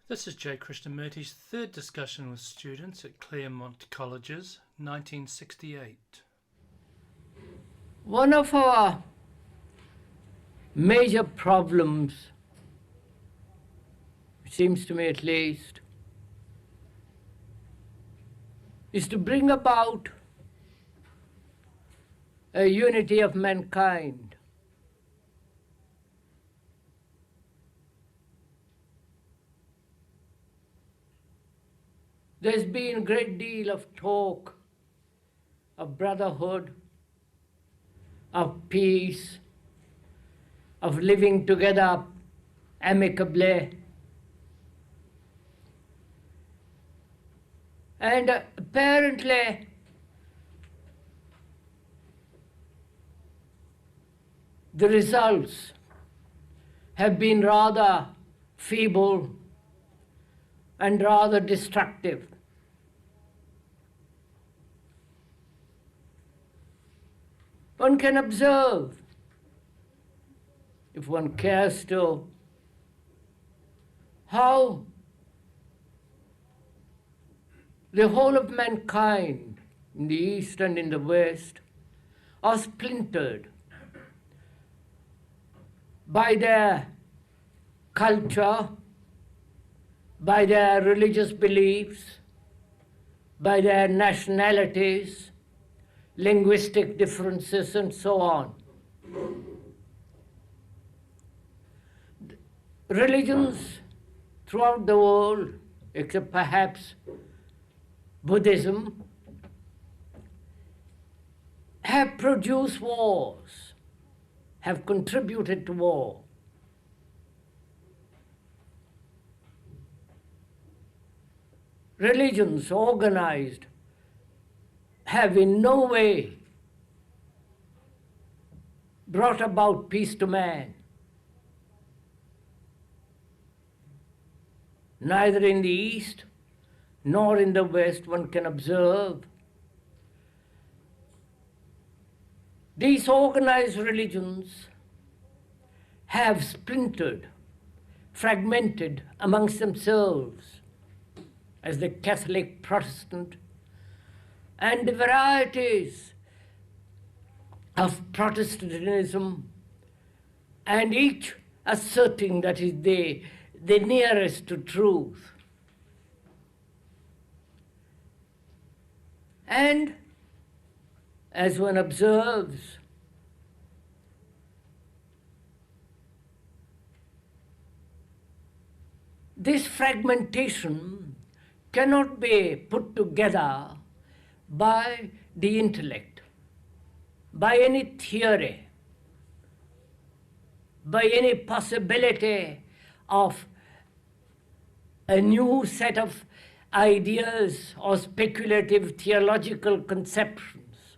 This is J. Krishnamurti's third discussion with students at Claremont Colleges, 1968. One of our major problems, it seems to me at least, is to bring about a unity of mankind. There's been a great deal of talk of brotherhood, of peace, of living together amicably. And apparently the results have been rather feeble and rather destructive. One can observe, if one cares to, how the whole of mankind in the East and in the West are splintered by their culture, by their religious beliefs, by their nationalities, linguistic differences, and so on. Religions throughout the world, except perhaps Buddhism, have produced wars, have contributed to war. Religions organized have in no way brought about peace to man, neither in the East nor in the West. One can observe these organized religions have splintered, fragmented amongst themselves, as the Catholic, Protestant, and the varieties of Protestantism, and each asserting that is the nearest to truth. And as one observes, this fragmentation cannot be put together by the intellect, by any theory, by any possibility of a new set of ideas or speculative theological conceptions.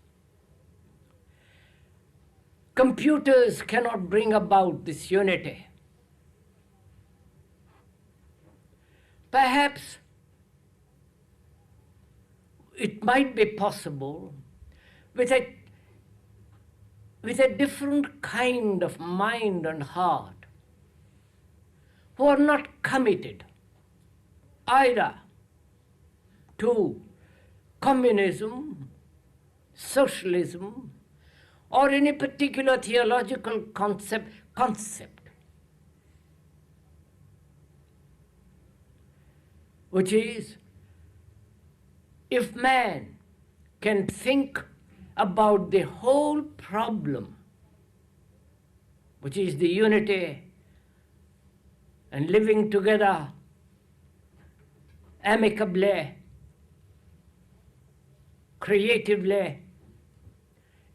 Computers cannot bring about this unity. Perhaps it might be possible with a different kind of mind and heart, who are not committed either to communism, socialism, or any particular theological concept, which is, if man can think about the whole problem, which is the unity and living together amicably, creatively,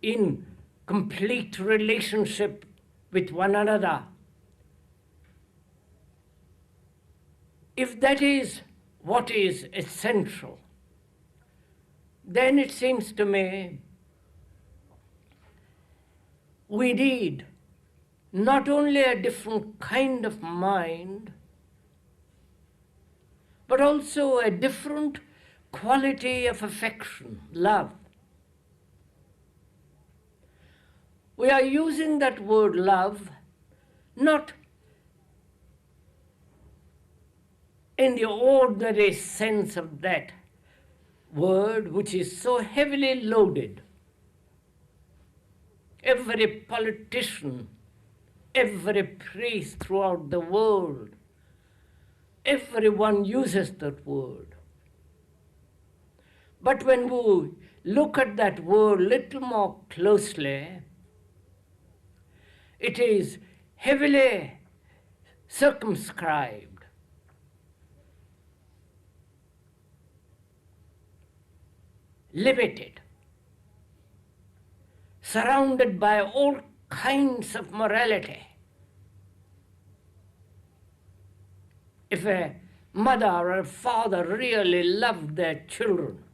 in complete relationship with one another, if that is what is essential, then it seems to me we need not only a different kind of mind, but also a different quality of affection, love. We are using that word love not in the ordinary sense of that word, which is so heavily loaded. Every politician, every priest throughout the world, everyone uses that word. But when we look at that word a little more closely, it is heavily circumscribed. Limited, surrounded by all kinds of morality. If a mother or a father really loved their children,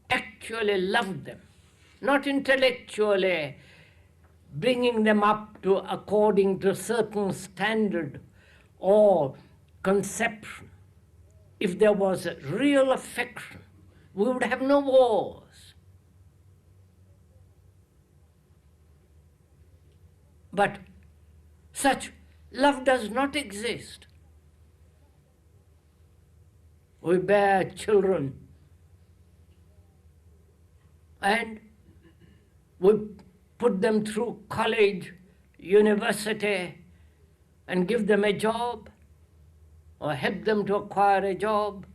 actually loved them, not intellectually bringing them up to according to certain standard or conception, if there was a real affection, we would have no wars. But such love does not exist. We bear children and we put them through college, university, and give them a job or help them to acquire a job.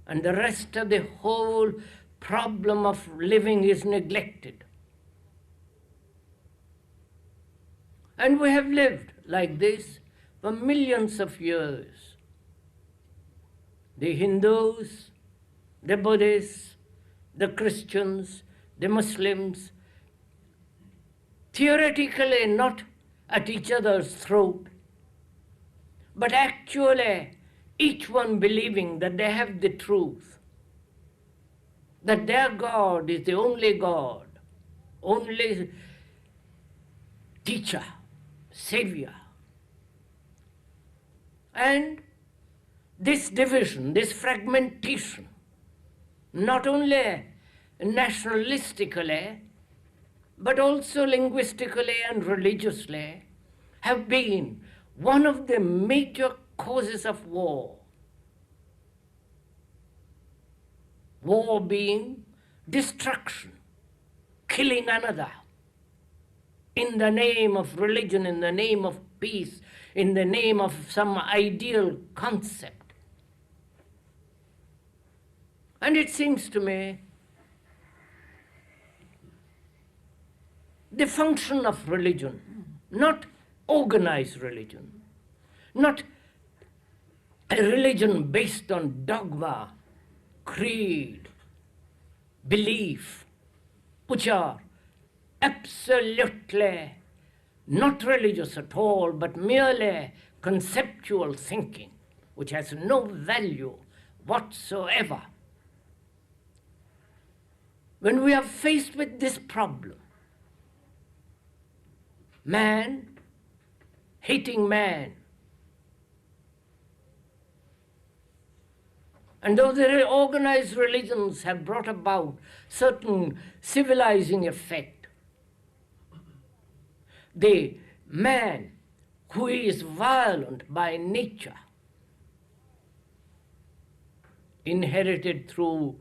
And the rest of the whole problem of living is neglected. And we have lived like this for millions of years. The Hindus, the Buddhists, the Christians, the Muslims, theoretically not at each other's throat, but actually each one believing that they have the truth, that their God is the only God, only teacher, savior. And this division, this fragmentation, not only nationalistically, but also linguistically and religiously, have been one of the major causes of war. War being destruction, killing another, in the name of religion, in the name of peace, in the name of some ideal concept. And it seems to me the function of religion, not organized religion, not a religion based on dogma, creed, belief, which are absolutely not religious at all, but merely conceptual thinking, which has no value whatsoever. When we are faced with this problem, man hating man, and though the organized religions have brought about certain civilizing effect, the man who is violent by nature, inherited through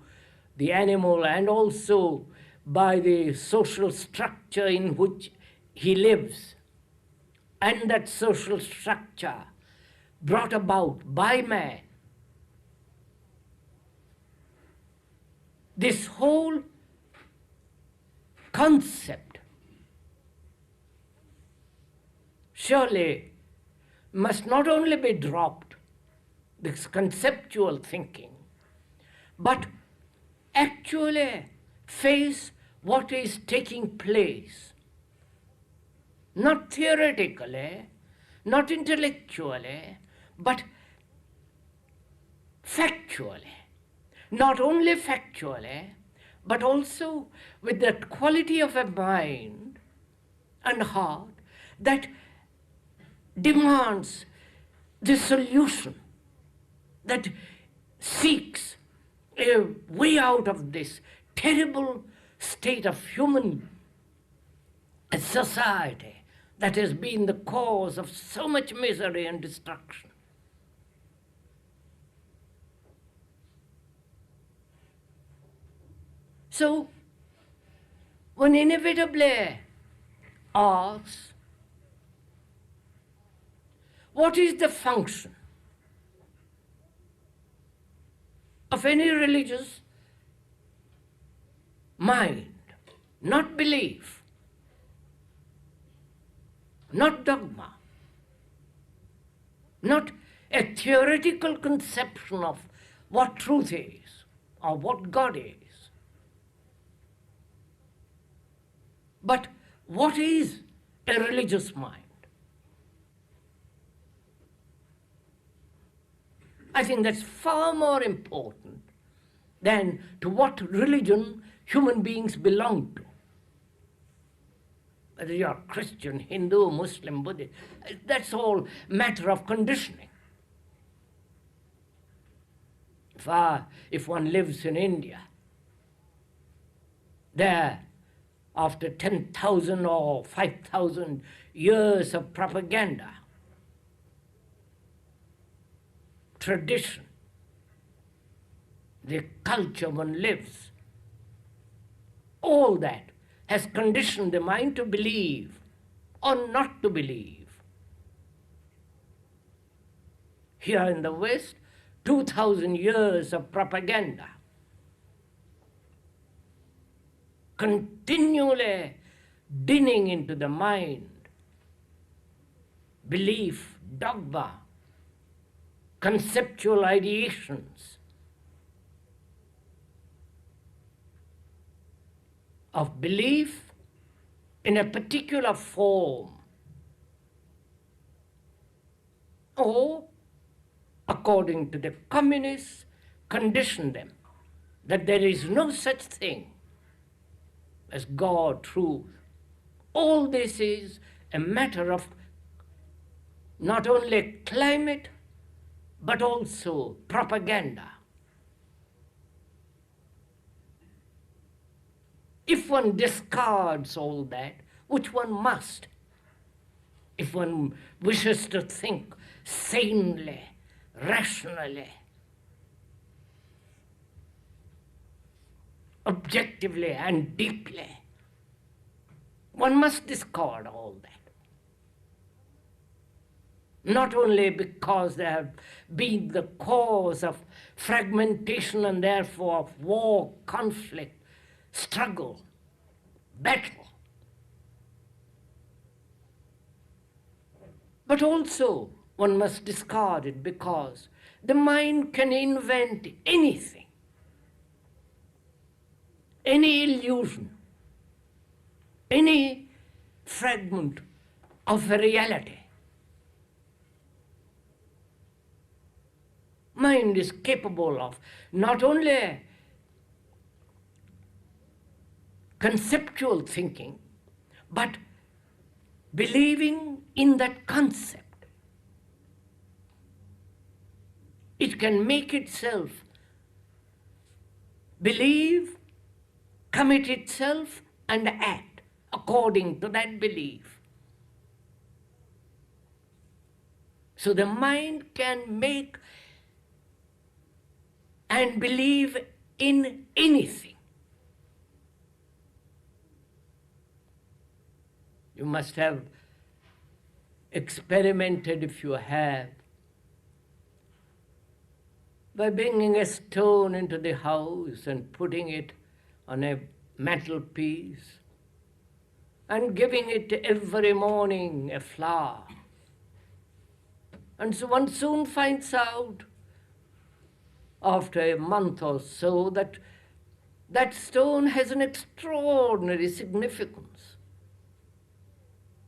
the animal and also by the social structure in which he lives, and that social structure brought about by man, this whole concept surely must not only be dropped, this conceptual thinking, but actually face what is taking place. Not theoretically, not intellectually, but factually. Not only factually, but also with that quality of a mind and heart that demands the solution, that seeks a way out of this terrible state of human society that has been the cause of so much misery and destruction. So one inevitably asks, what is the function of any religious mind? Not belief, not dogma, not a theoretical conception of what truth is or what God is, but what is a religious mind? I think that's far more important than to what religion human beings belong to. Whether you are Christian, Hindu, Muslim, Buddhist, that's all matter of conditioning. If one lives in India, there, after 10,000 or 5,000 years of propaganda, tradition, the culture one lives, all that has conditioned the mind to believe or not to believe. Here in the West, 2,000 years of propaganda, continually dinning into the mind belief, dogma, conceptual ideations of belief in a particular form, or, according to the communists, condition them that there is no such thing as God, truth. All this is a matter of not only climate, but also propaganda. If one discards all that, which one must, if one wishes to think sanely, rationally, objectively and deeply, one must discard all that. Not only because they have been the cause of fragmentation and therefore of war, conflict, struggle, battle, but also one must discard it because the mind can invent anything, any illusion, any fragment of a reality. Mind is capable of not only conceptual thinking, but believing in that concept. It can make itself believe, commit itself, and act according to that belief. So the mind can make and believe in anything. You must have experimented, if you have, by bringing a stone into the house and putting it on a mantelpiece and giving it every morning a flower. And so one soon finds out, after a month or so, that that stone has an extraordinary significance.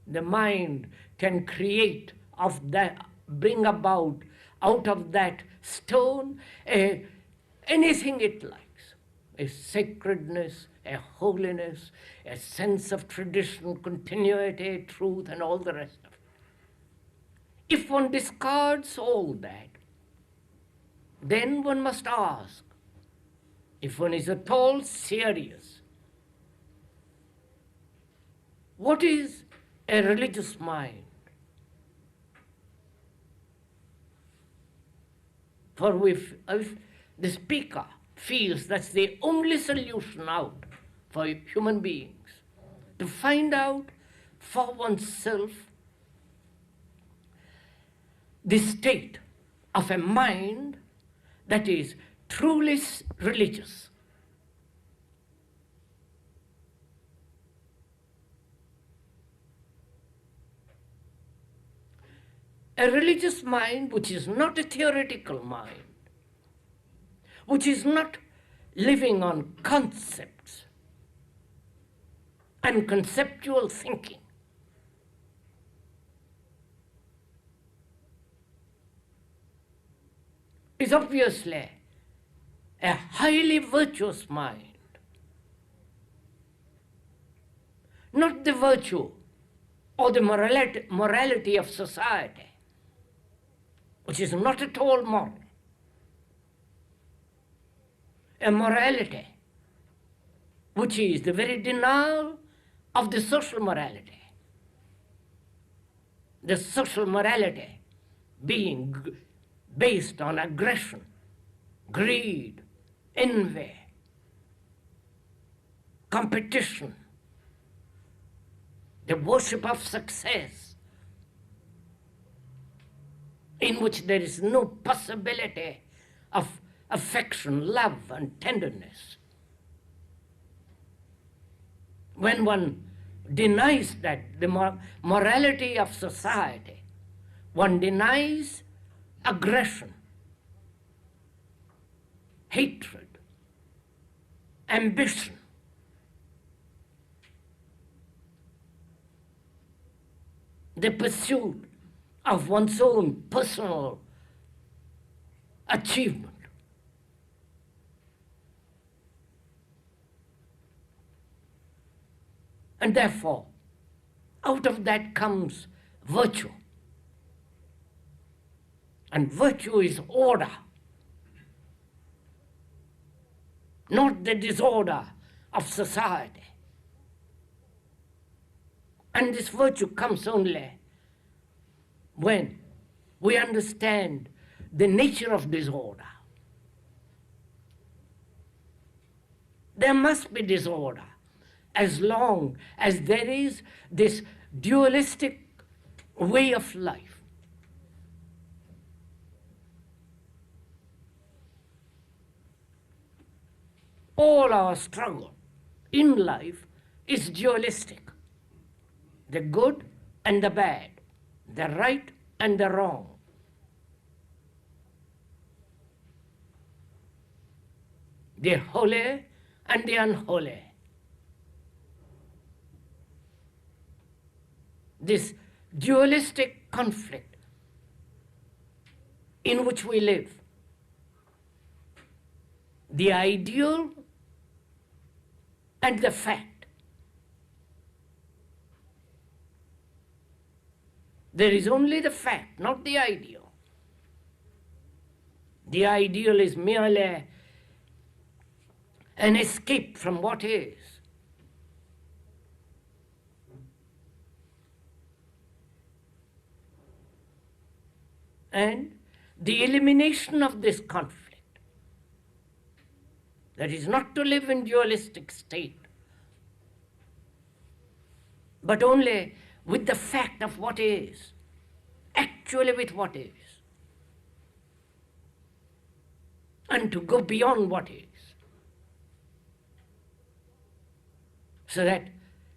The mind can create of that, bring about out of that stone anything it likes, a sacredness, a holiness, a sense of tradition, continuity, truth, and all the rest of it. If one discards all that, then one must ask, if one is at all serious, what is a religious mind? For if the speaker feels that's the only solution out for human beings, to find out for oneself the state of a mind that is truly religious. A religious mind which is not a theoretical mind, which is not living on concepts and conceptual thinking, is obviously a highly virtuous mind. Not the virtue or the morality of society, which is not at all moral. A morality which is the very denial of the social morality. The social morality being based on aggression, greed, envy, competition, the worship of success, in which there is no possibility of affection, love, and tenderness. When one denies that, the morality of society, one denies aggression, hatred, ambition, the pursuit of one's own personal achievement. And therefore, out of that comes virtue. And virtue is order, not the disorder of society. And this virtue comes only when we understand the nature of disorder. There must be disorder as long as there is this dualistic way of life. All our struggle in life is dualistic. The good and the bad, the right and the wrong. The holy and the unholy. This dualistic conflict in which we live. The ideal and the fact. There is only the fact, not the ideal. The ideal is merely an escape from what is. And the elimination of this conflict, that is not to live in dualistic state, but only with the fact of what is, actually with what is, and to go beyond what is, so that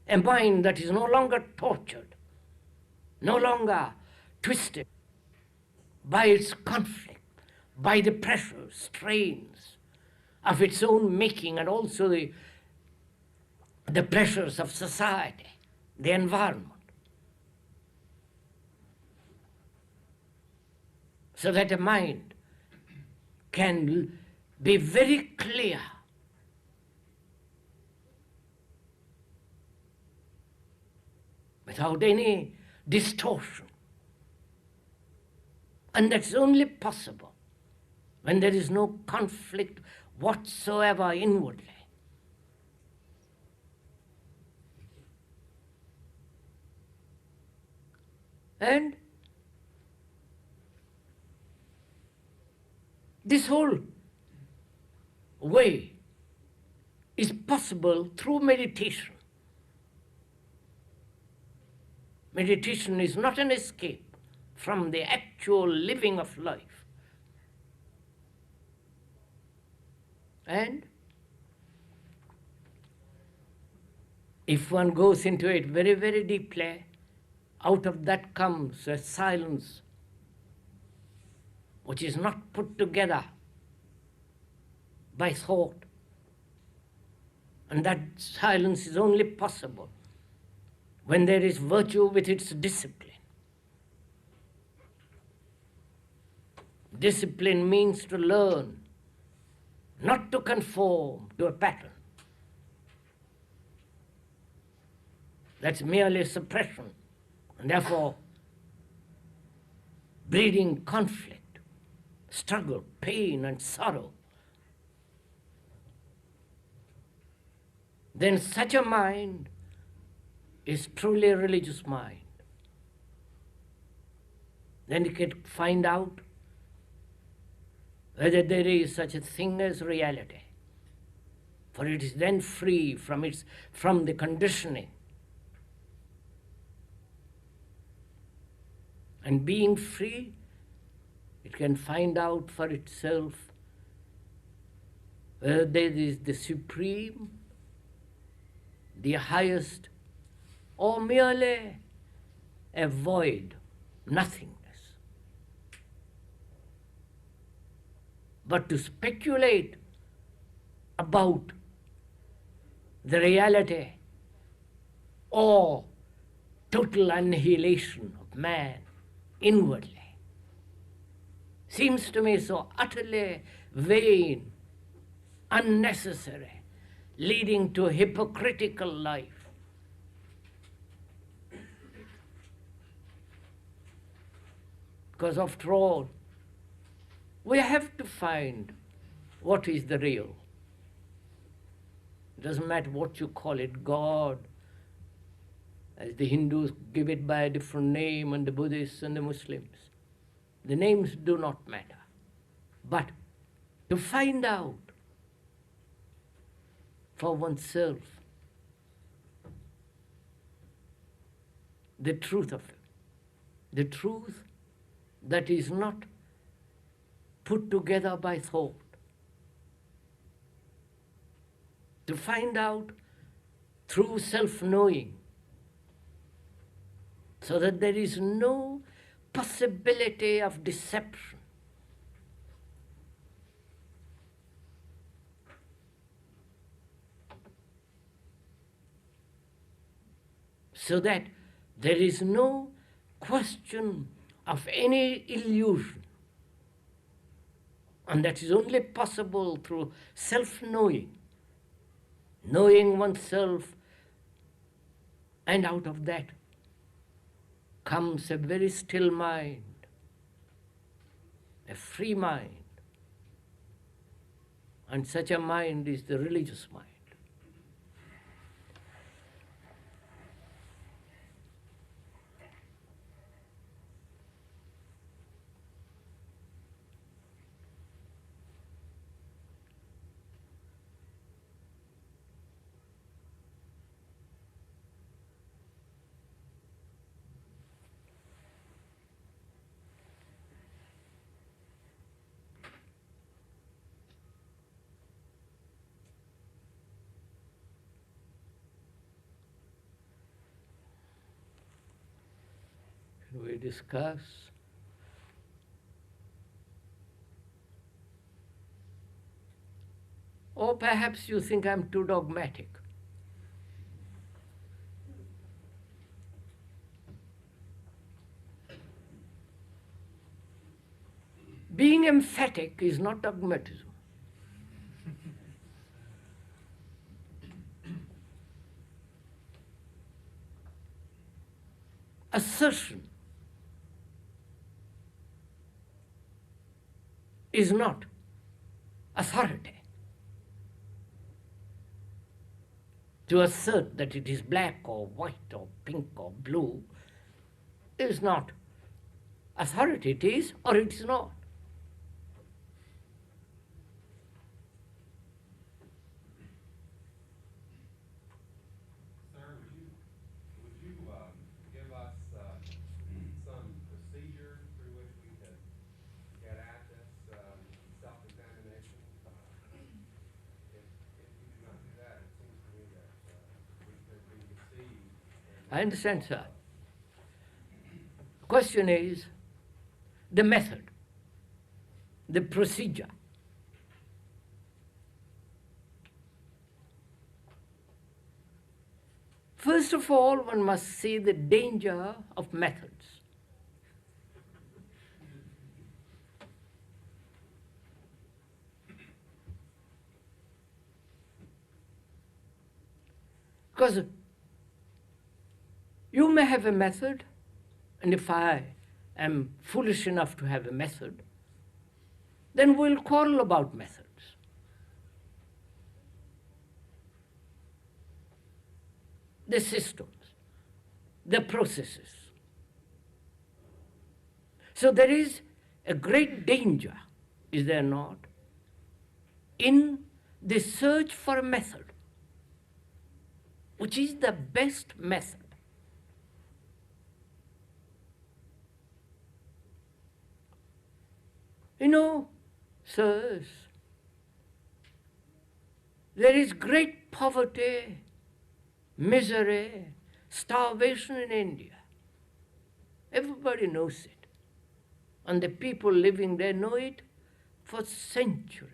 a mind that is no longer tortured, no longer twisted by its conflict, by the pressures, strains of its own making, and also the pressures of society, the environment. So that a mind can be very clear without any distortion. And that's only possible when there is no conflict whatsoever inwardly. And this whole way is possible through meditation. Meditation is not an escape from the actual living of life. And if one goes into it very, very deeply, out of that comes a silence which is not put together by thought. And that silence is only possible when there is virtue with its discipline. Discipline means to learn, not to conform to a pattern. That's merely suppression, and therefore breeding conflict, struggle, pain, and sorrow. Then such a mind is truly a religious mind. Then you can find out whether there is such a thing as reality, for it is then free from the conditioning. And being free, it can find out for itself whether there is the supreme, the highest, or merely a void, nothingness. But to speculate about the reality or total annihilation of man inwardly seems to me so utterly vain, unnecessary, leading to a hypocritical life. Because after all, we have to find what is the real. It doesn't matter what you call it, God, as the Hindus give it by a different name, and the Buddhists and the Muslims. The names do not matter. But to find out for oneself the truth of it, the truth that is not put together by thought, to find out through self-knowing, so that there is no possibility of deception. So that there is no question of any illusion. And that is only possible through self-knowing, knowing oneself, and out of that comes a very still mind, a free mind. And such a mind is the religious mind. We discuss or perhaps you think I'm too dogmatic. Being emphatic is not dogmatism. Assertion is not authority. To assert that it is black or white or pink or blue is not authority. It is or it is not. I understand, sir. Question is the method, the procedure. First of all, one must see the danger of methods. Because you may have a method, and if I am foolish enough to have a method, then we'll quarrel about methods. The systems, the processes. So there is a great danger, is there not, in the search for a method, which is the best method. You know, sirs, there is great poverty, misery, starvation in India. Everybody knows it. And the people living there know it for centuries.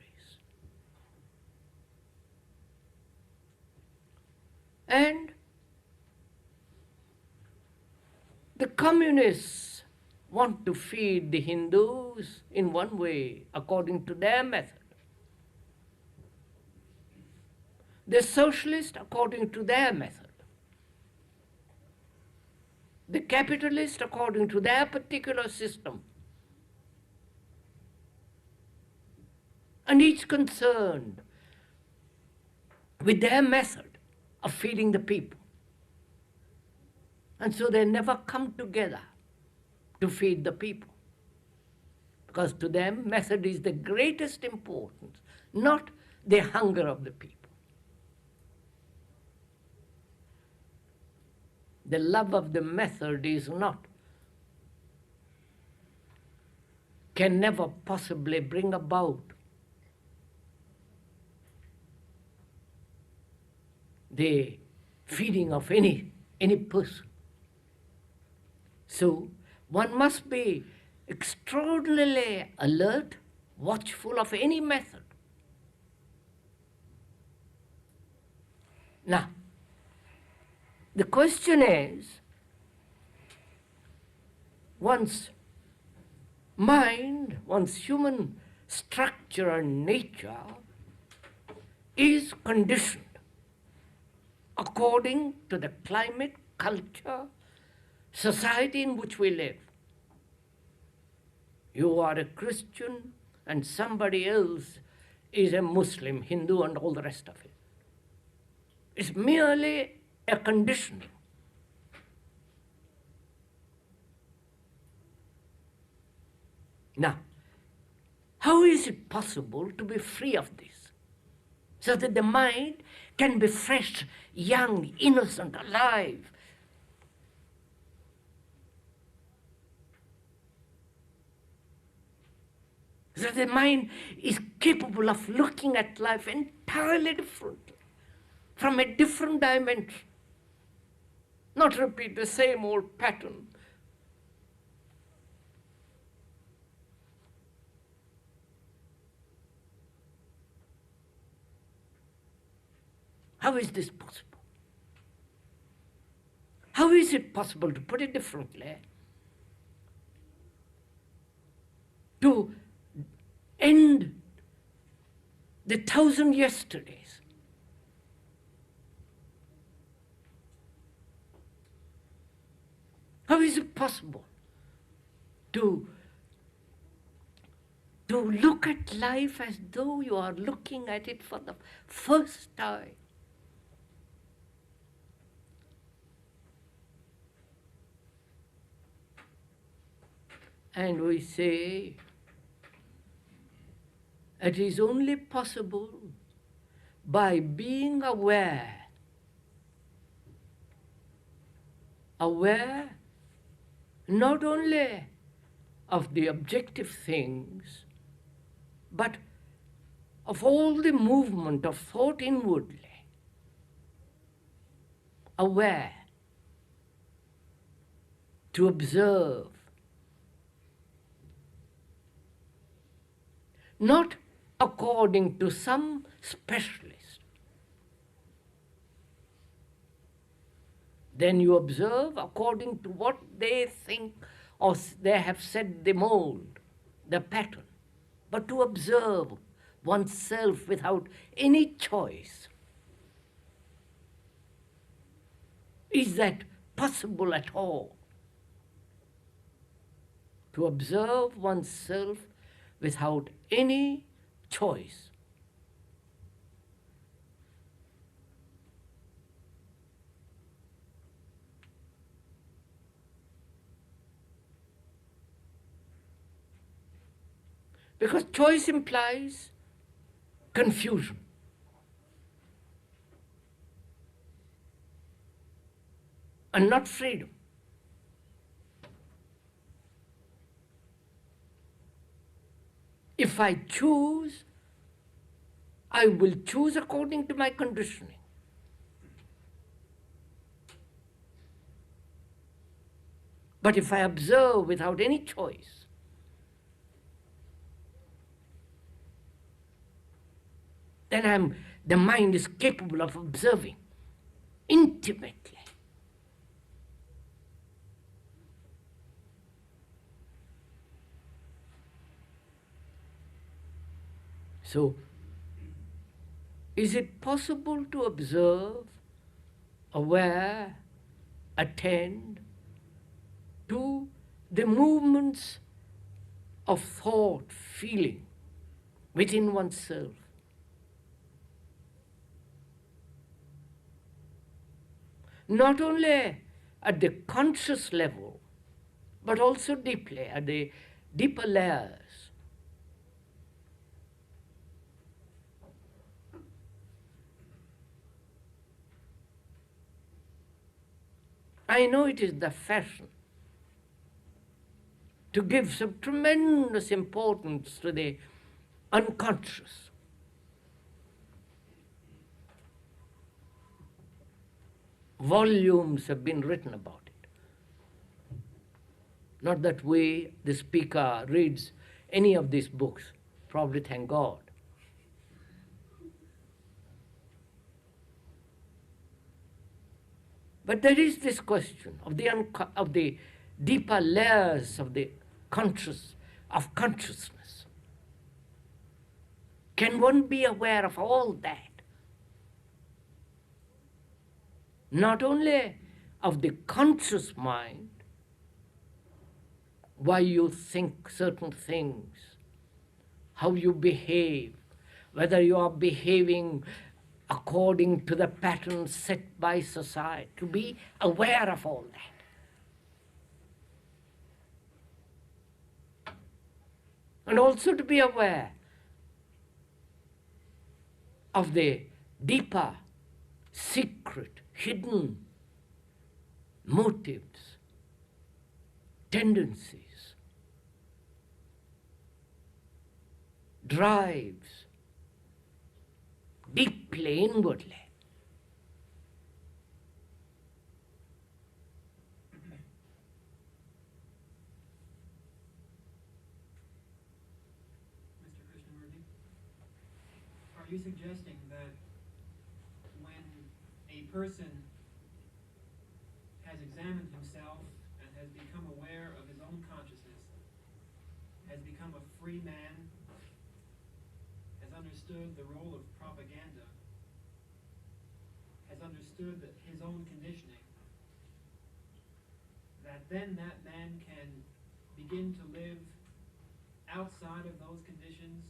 And the communists want to feed the Hindus in one way, according to their method. The socialists, according to their method. The capitalists, according to their particular system. And each concerned with their method of feeding the people. And so they never come together to feed the people. Because to them, method is the greatest importance, not the hunger of the people. The love of the method is not, can never possibly bring about the feeding of any person. So one must be extraordinarily alert, watchful of any method. Now, the question is, one's mind, one's human structure and nature is conditioned according to the climate, culture, society in which we live. You are a Christian and somebody else is a Muslim, Hindu, and all the rest of it. It's merely a conditioning. Now, how is it possible to be free of this? So that the mind can be fresh, young, innocent, alive. So that the mind is capable of looking at life entirely differently, from a different dimension. Not repeat the same old pattern. How is this possible? How is it possible, to put it differently, to end the 1,000 yesterdays? How is it possible to look at life as though you are looking at it for the first time? And we say it is only possible by being aware not only of the objective things, but of all the movement of thought inwardly, aware to observe, not according to some specialist. Then you observe according to what they think or they have set the mold, the pattern. But to observe oneself without any choice, is that possible at all? To observe oneself without any choice. Because choice implies confusion. And not freedom. If I choose, I will choose according to my conditioning. But if I observe without any choice, then the mind is capable of observing intimately. So, is it possible to observe, aware, attend to the movements of thought, feeling within oneself? Not only at the conscious level, but also deeply, at the deeper layers. I know it is the fashion to give some tremendous importance to the unconscious. Volumes have been written about it. Not that the speaker, reads any of these books, probably thank God. But there is this question of the deeper layers of the consciousness. Can one be aware of all that? Not only of the conscious mind, why you think certain things, how you behave, whether you are behaving according to the patterns set by society, to be aware of all that. And also to be aware of the deeper, secret, hidden motives, tendencies, drives, deeply inwardly. Mr. Krishnamurti, are you suggesting that when a person has examined himself and has become aware of his own consciousness, has become a free man, has understood the role of propaganda, has understood his own conditioning, that then that man can begin to live outside of those conditions,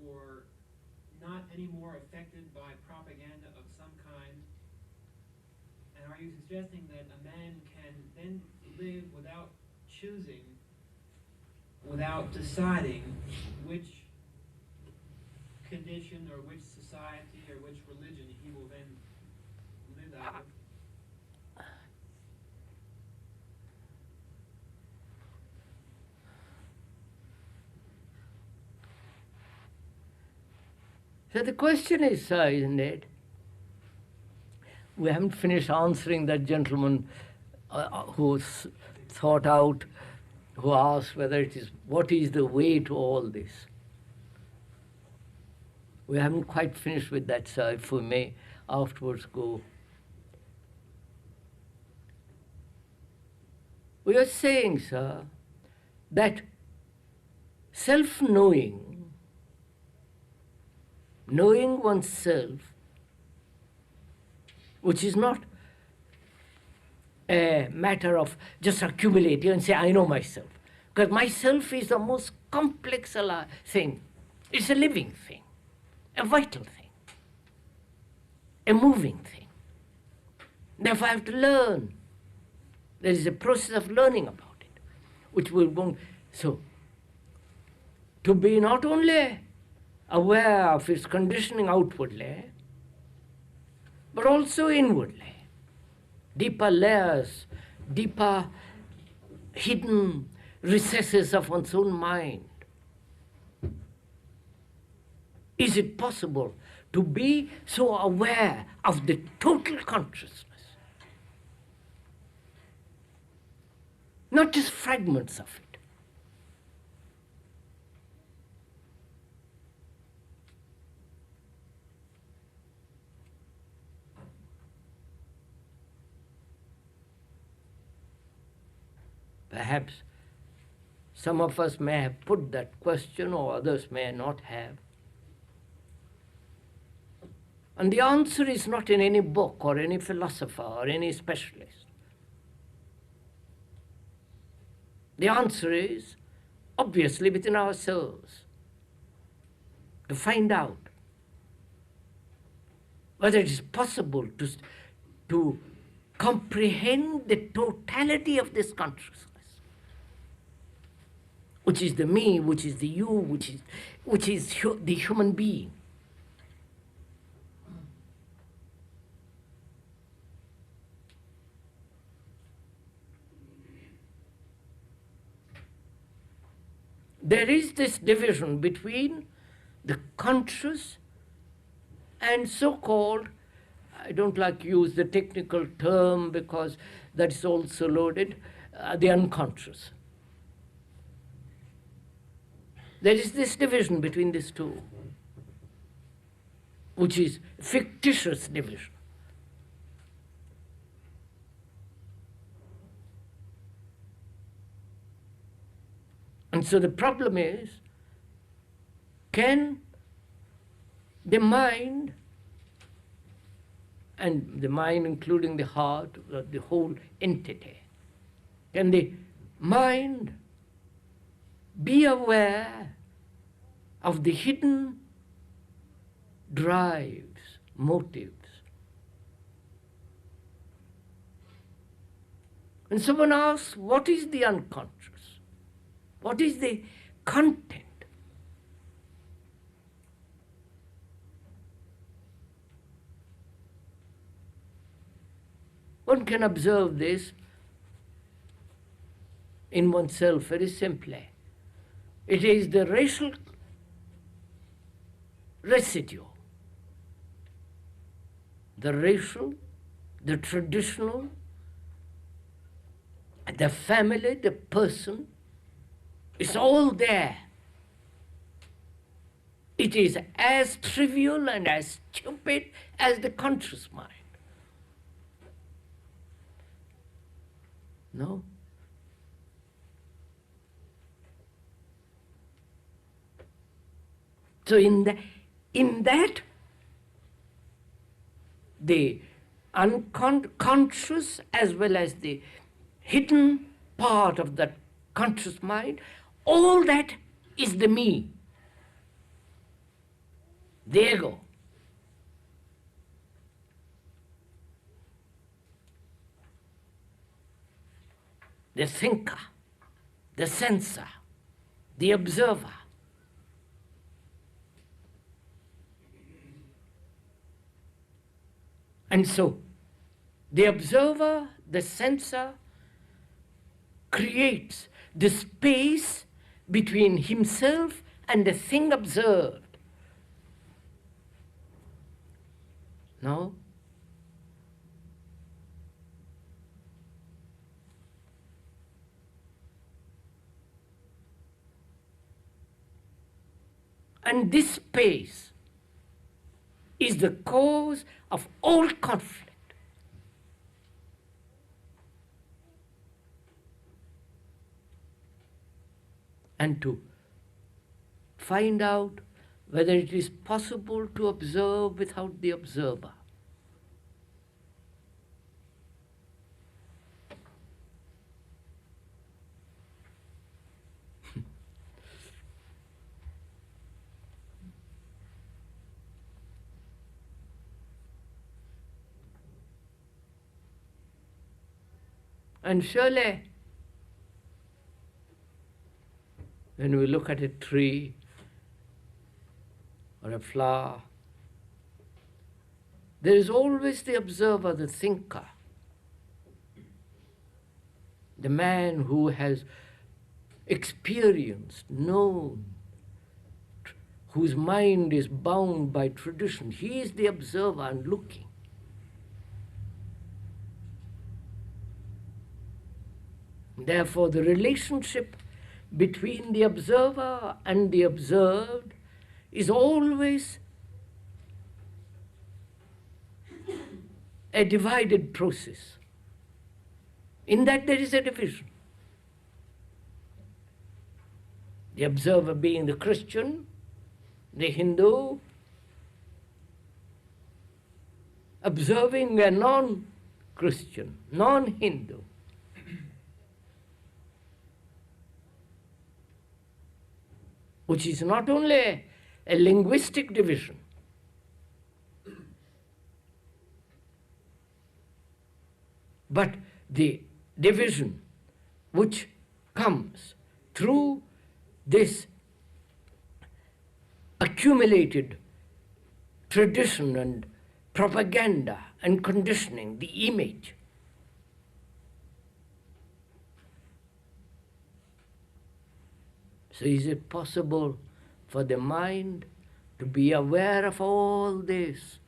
or not anymore affected by propaganda of some kind? And are you suggesting that a man can then live without choosing, without deciding which condition or which society or which religion he will then live out of? So the question is, isn't it? We haven't finished answering that gentleman thought out, who asked whether it is, what is the way to all this? We haven't quite finished with that, sir, if we may afterwards go. We are saying, sir, that self-knowing, knowing oneself, which is not a matter of just accumulating and say, I know myself. Because myself is the most complex thing. It's a living thing, a vital thing, a moving thing. Therefore I have to learn. There is a process of learning about it, which will go. So, to be not only aware of its conditioning outwardly, but also inwardly. Deeper layers, deeper hidden recesses of one's own mind. Is it possible to be so aware of the total consciousness? Not just fragments of it. Perhaps some of us may have put that question, or others may not have. And the answer is not in any book or any philosopher or any specialist. The answer is obviously within ourselves, to find out whether it is possible to comprehend the totality of this consciousness, which is the me, which is the you, which is the human being. There is this division between the conscious and so-called, I don't like to use the technical term because that is also loaded, the unconscious. There is this division between these two, which is fictitious division. And so the problem is, can the mind, and the mind including the heart, the whole entity, can the mind be aware of the hidden drives, motives? And someone asks, what is the unconscious? What is the content? One can observe this in oneself very simply. It is the racial residue, the racial, the traditional, the family, the person. It's all there. It is as trivial and as stupid as the conscious mind. No? So in that, the unconscious as well as the hidden part of that conscious mind, all that is the me, the ego. The thinker, the sensor, the observer. And so, the observer, the sensor, creates the space between himself and the thing observed. No? And this space is the cause of all conflict. And to find out whether it is possible to observe without the observer. And surely, when we look at a tree or a flower, there is always the observer, the thinker, the man who has experienced, known, whose mind is bound by tradition. He is the observer and looking. Therefore, the relationship between the observer and the observed is always a divided process. In that there is a division. The observer being the Christian, the Hindu, observing a non-Christian, non-Hindu. Which is not only a linguistic division, but the division which comes through this accumulated tradition and propaganda and conditioning, the image. So is it possible for the mind to be aware of all this?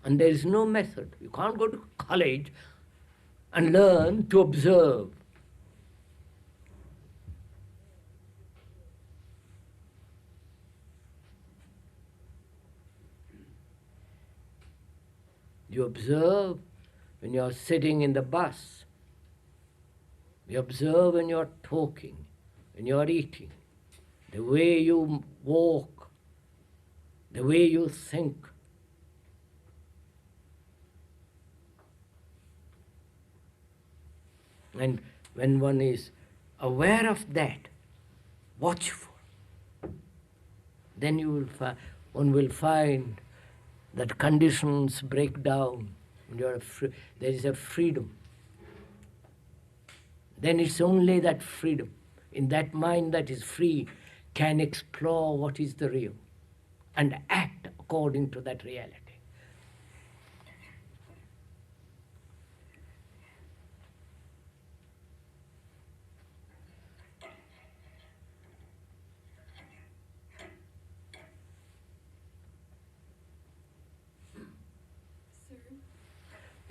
And there is no method. You can't go to college and learn to observe. You observe when you are sitting in the bus. You observe when you are talking, when you are eating, the way you walk, the way you think. And when one is aware of that, watchful, then one will find that conditions break down. And there is a freedom. Then it's only that freedom, in that mind that is free, can explore what is the real and act according to that reality.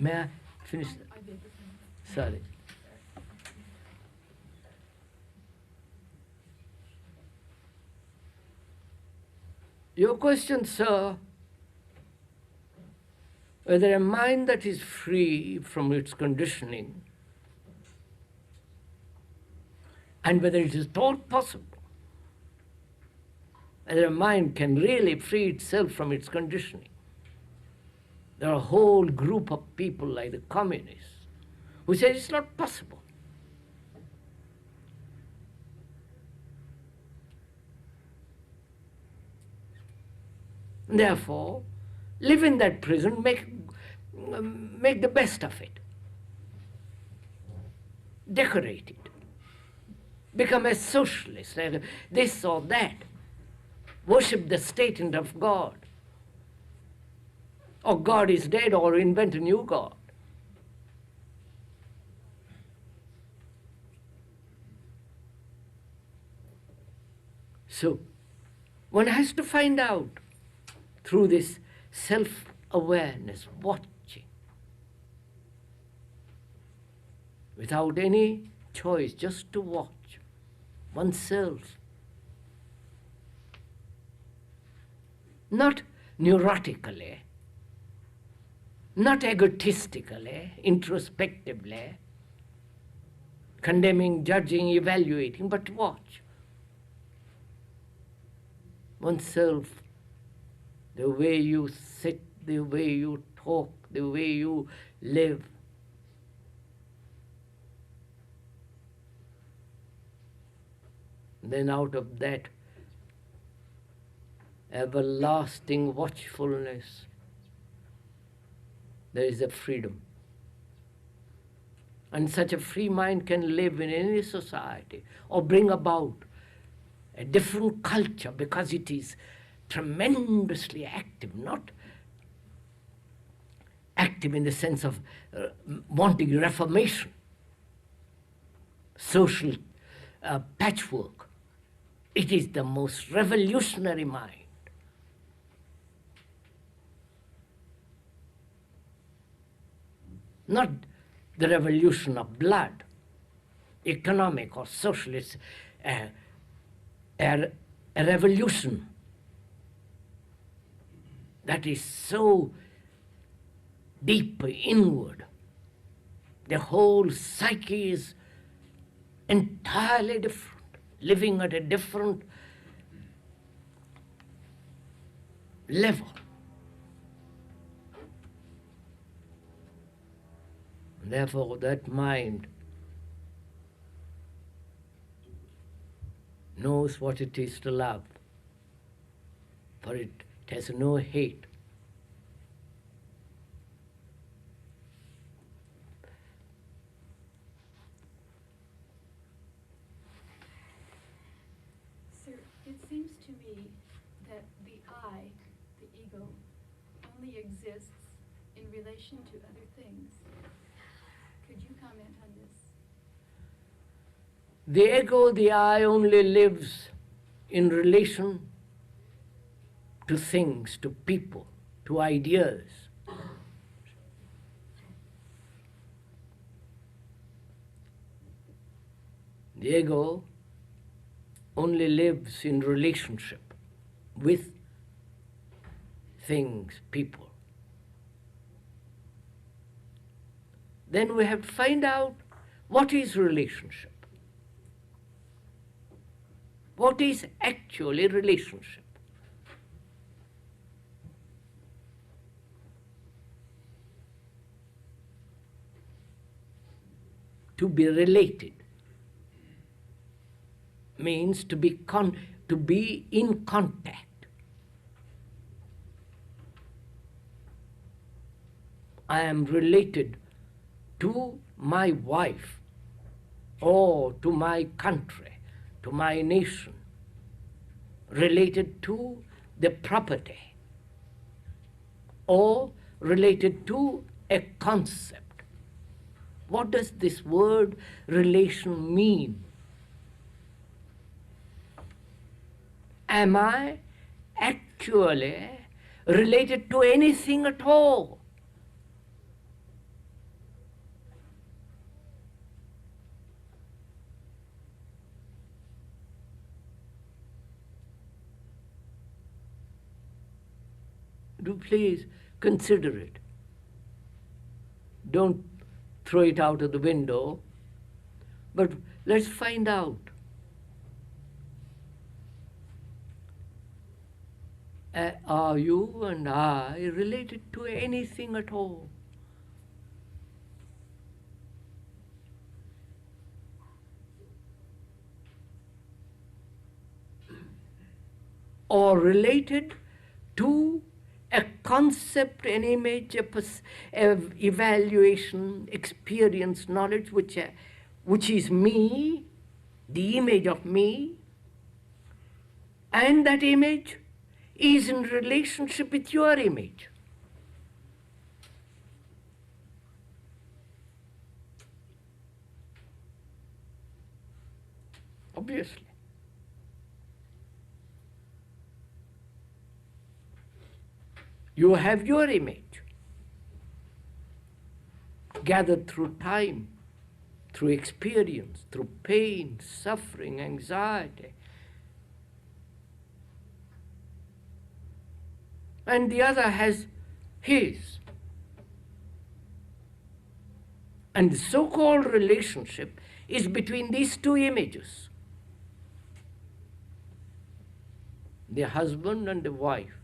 Sir, May I finish? I beg your pardon. Sorry. Your question, sir, whether a mind that is free from its conditioning and whether it is thought possible, whether a mind can really free itself from its conditioning. There are a whole group of people like the communists who say it's not possible. Therefore, live in that prison, make the best of it. Decorate it. Become a socialist, like this or that. Worship the state and of God. Or God is dead, or invent a new God. So, one has to find out through this self-awareness, watching, without any choice, just to watch oneself not neurotically, not egotistically, introspectively, condemning, judging, evaluating, but watch oneself, the way you sit, the way you talk, the way you live. Then out of that everlasting watchfulness, there is a freedom. And such a free mind can live in any society or bring about a different culture because it is tremendously active, not active in the sense of wanting reformation, social patchwork. It is the most revolutionary mind. Not the revolution of blood, economic or socialist, a revolution that is so deep inward. The whole psyche is entirely different, living at a different level. Therefore, that mind knows what it is to love, for it has no hate. Sir, it seems to me that the I, the ego, only exists in relation to other things. Could you comment on this? The ego, the I, only lives in relation to things, to people, to ideas. The ego only lives in relationship with things, people. Then we have to find out what is relationship. What is actually relationship? To be related means to be in contact. I am related to my wife, or to my country, to my nation, related to the property, or related to a concept. What does this word relation mean? Am I actually related to anything at all? Do please consider it. Don't throw it out of the window, but let's find out. Are you and I related to anything at all? Or related to a concept, an image, a evaluation, experience, knowledge, which is me, the image of me, and that image is in relationship with your image. Obviously. You have your image, gathered through time, through experience, through pain, suffering, anxiety. and the other has his. And the so-called relationship is between these two images, the husband and the wife.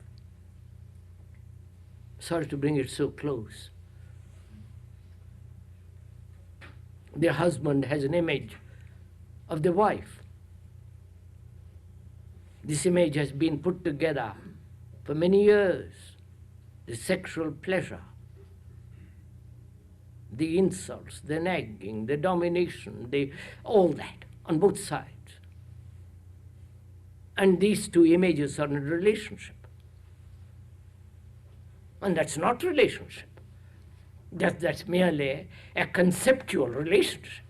Sorry to bring it so close. The husband has an image of the wife. This image has been put together for many years. The sexual pleasure, the insults, the nagging, the domination, all that on both sides. And these two images are in a relationship. And that's not relationship. That's merely a conceptual relationship.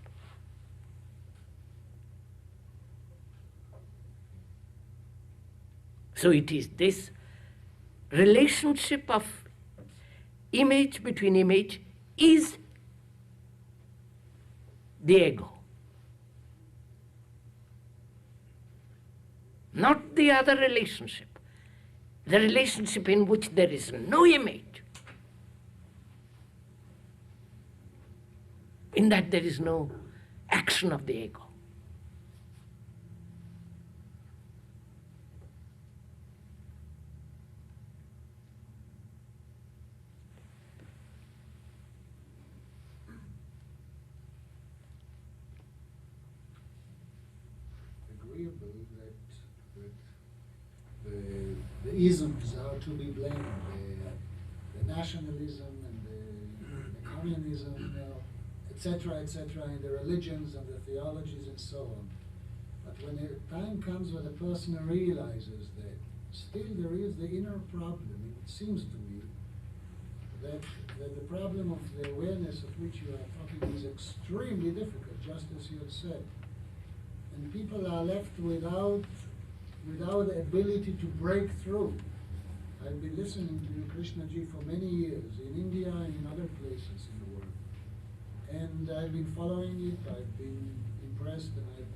So it is this relationship of image between image is the ego. Not the other relationship. The relationship in which there is no image. In that there is no action of the ego. Agreeable that the isms are to be blamed, the nationalism and the communism, etc., and the religions and the theologies and so on. But when a time comes when a person realizes that still there is the inner problem, it seems to me that the problem of the awareness of which you are talking is extremely difficult, just as you have said. And people are left without the ability to break through. I've been listening to you, Krishnaji, for many years, in India and in other places in the world. And I've been following it, I've been impressed, and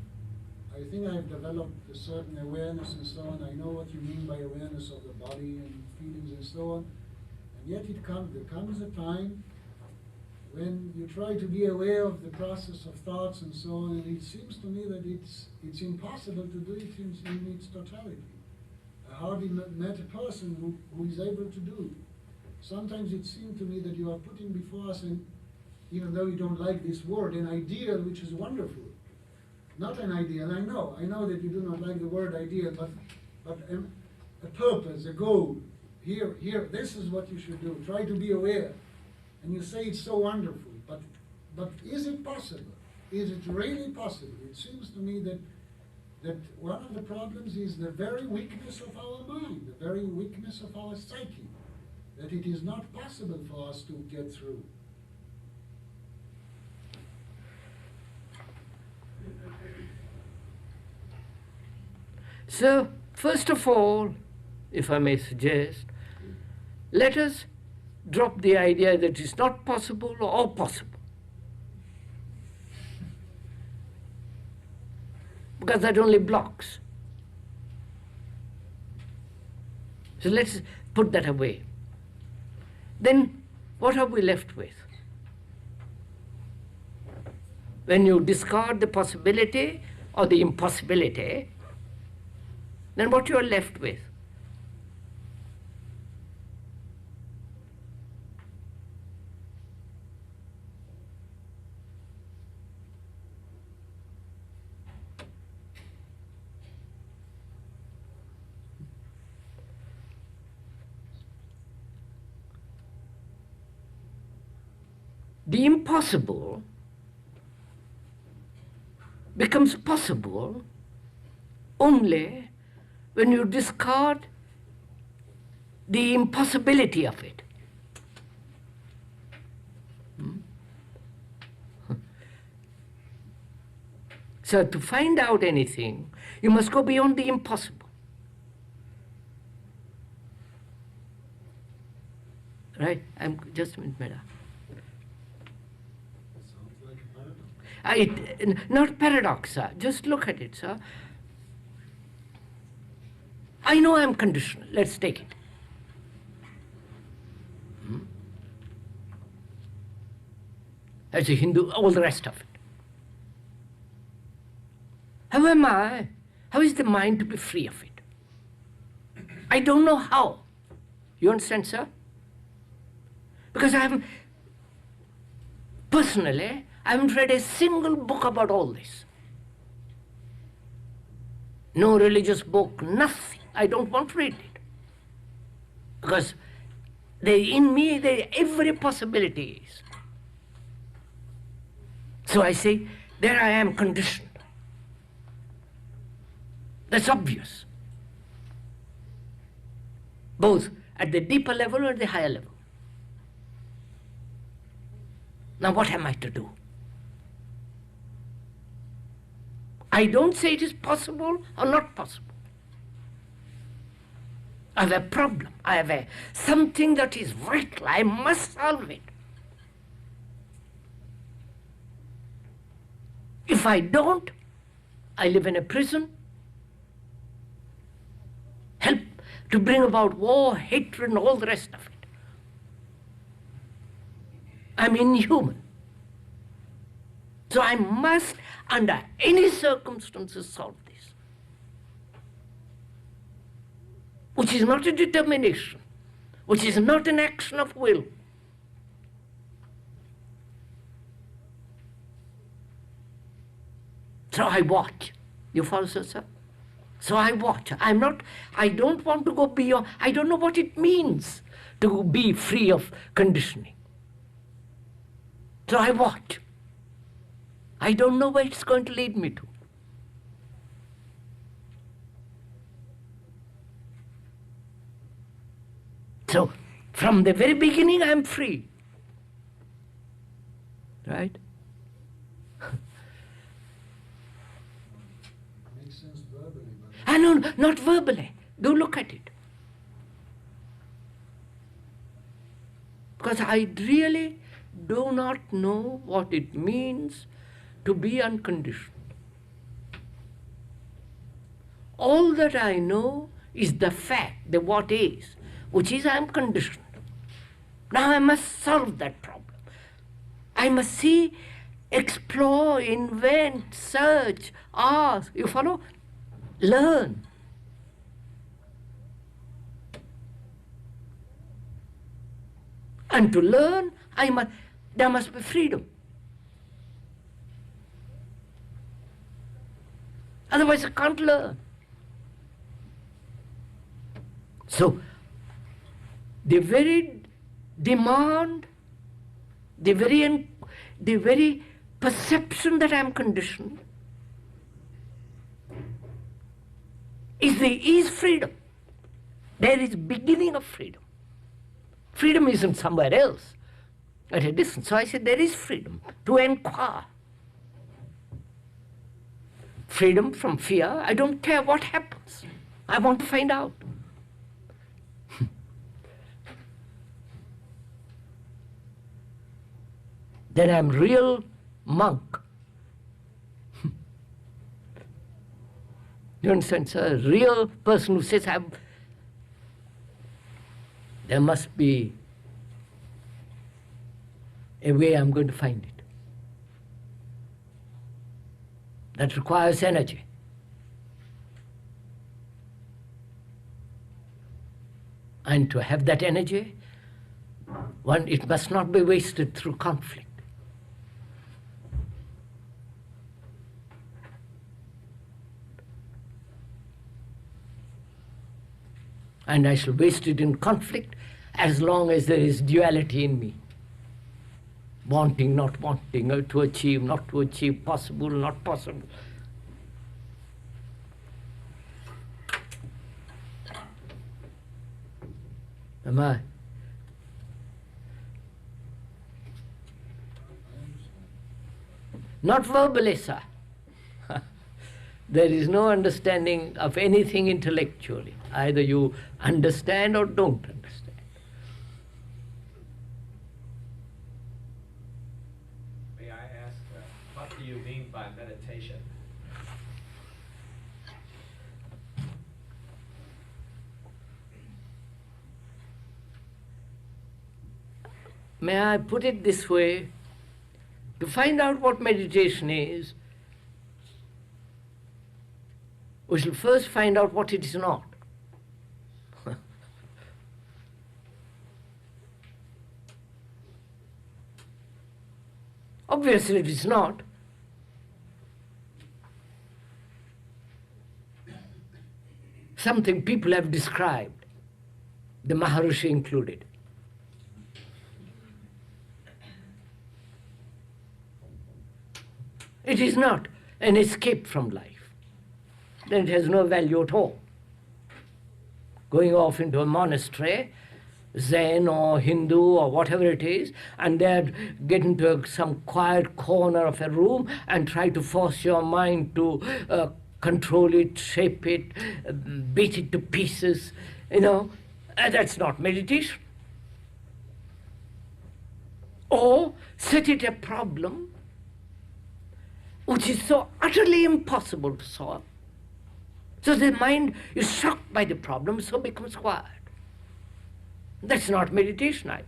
I think I've developed a certain awareness and so on. I know what you mean by awareness of the body and feelings and so on. And yet there comes a time when you try to be aware of the process of thoughts and so on, and it seems to me that it's impossible to do it in its totality. I hardly met a person who is able to do it. Sometimes it seemed to me that you are putting before us, and even though you don't like this word, an ideal which is wonderful. Not an ideal, I know that you do not like the word ideal, but a purpose, a goal. Here, this is what you should do. Try to be aware. And you say it's so wonderful, but is it possible? Is it really possible? It seems to me that one of the problems is the very weakness of our mind, the very weakness of our psyche, that it is not possible for us to get through. So, first of all, if I may suggest, let us drop the idea that it's not possible or possible. Because that only blocks. So let's put that away. Then what are we left with? When you discard the possibility or the impossibility, then what you are left with? The impossible becomes possible only when you discard the impossibility of it. So to find out anything, you must go beyond the impossible. Right? I'm just a minute. Not paradox, sir. Just look at it, sir. I know I'm conditional. Let's take it. as a Hindu, all the rest of it. How am I? How is the mind to be free of it? I don't know how. You understand, sir? Because personally, I haven't read a single book about all this. No religious book, nothing. I don't want to read it. Because in me, every possibility is. So I say, there I am conditioned. That's obvious. Both at the deeper level or the higher level. Now what am I to do? I don't say it is possible or not possible. I have a problem. I have something that is vital. I must solve it. If I don't, I live in a prison, help to bring about war, hatred, and all the rest of it. I'm inhuman. So I must, under any circumstances, solve this. Which is not a determination, which is not an action of will. So I watch. You follow, sir? So I watch. I don't want to go beyond. I don't know what it means to be free of conditioning. So I watch. I don't know where it's going to lead me to. So from the very beginning, I'm free. Right? Makes sense verbally, but Ah, no, not verbally. Do look at it. Because I really do not know what it means to be unconditioned. All that I know is the fact, the what is, which is I am conditioned. Now I must solve that problem. I must see, explore, invent, search, ask, you follow? Learn. And to learn, there must be freedom. Otherwise I can't learn. So, the very demand, the very perception that I am conditioned is freedom. There is beginning of freedom. Freedom isn't somewhere else, at a distance. So I said there is freedom to inquire. Freedom from fear. I don't care what happens. I want to find out. Then I'm real monk. You understand, sir? A real person who says, there must be a way I'm going to find it. That requires energy. And to have that energy, it must not be wasted through conflict. And I shall waste it in conflict as long as there is duality in me. Wanting, not wanting, to achieve, not to achieve, possible, not possible. Am I? Not verbally, sir. There is no understanding of anything intellectually. Either you understand or don't understand. May I ask, what do you mean by meditation? May I put it this way? To find out what meditation is, we shall first find out what it is not. Obviously it is not. Something people have described, the Maharishi included. It is not an escape from life. Then it has no value at all. Going off into a monastery, Zen or Hindu or whatever it is, and there get into some quiet corner of a room and try to force your mind to control it, shape it, beat it to pieces, that's not meditation. Or set it a problem which is so utterly impossible to solve, so the mind is shocked by the problem, so becomes quiet. That's not meditation either.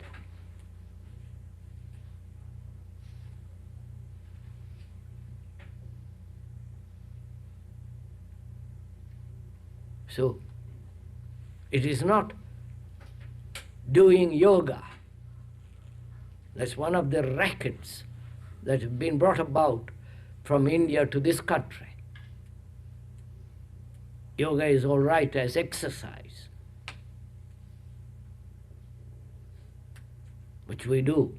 So, it is not doing yoga. That's one of the rackets that have been brought about from India to this country. Yoga is all right as exercise, which we do.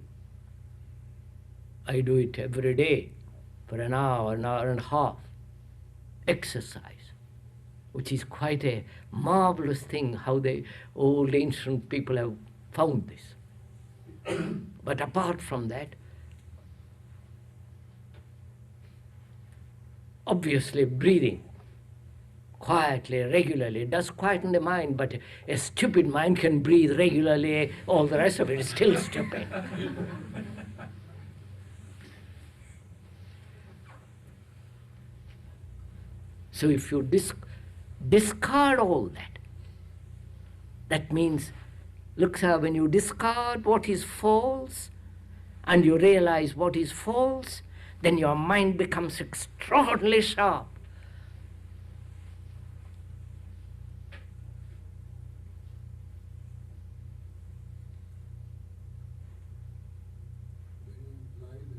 I do it every day for an hour and a half. Exercise, which is quite a marvelous thing, how the old ancient people have found this. But apart from that, obviously breathing quietly, regularly, does quieten the mind, but a stupid mind can breathe regularly, all the rest of it is still stupid. So if you discard all that, that means, look sir, when you discard what is false and you realize what is false, then your mind becomes extraordinarily sharp.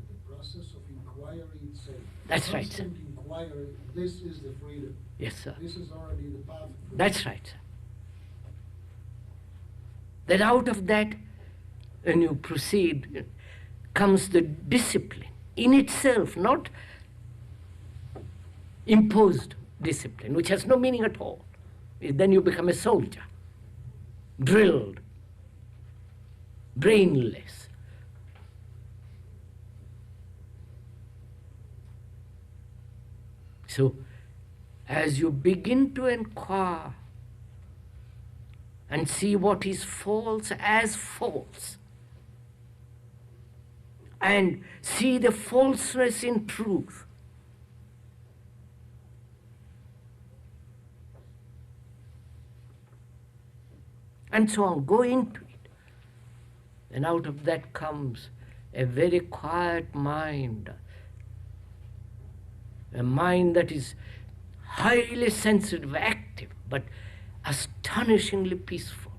The process of inquiry itself. That's right, sir. Constant inquiry, this is the freedom. Yes, sir. This is already the path of freedom. That's right, sir. Then out of that, when you proceed, comes the discipline in itself, not imposed discipline, which has no meaning at all. Then you become a soldier, drilled, brainless. So, as you begin to inquire and see what is false as false, and see the falseness in truth, and so on, go into it. And out of that comes a very quiet mind, a mind that is highly sensitive, active, but astonishingly peaceful.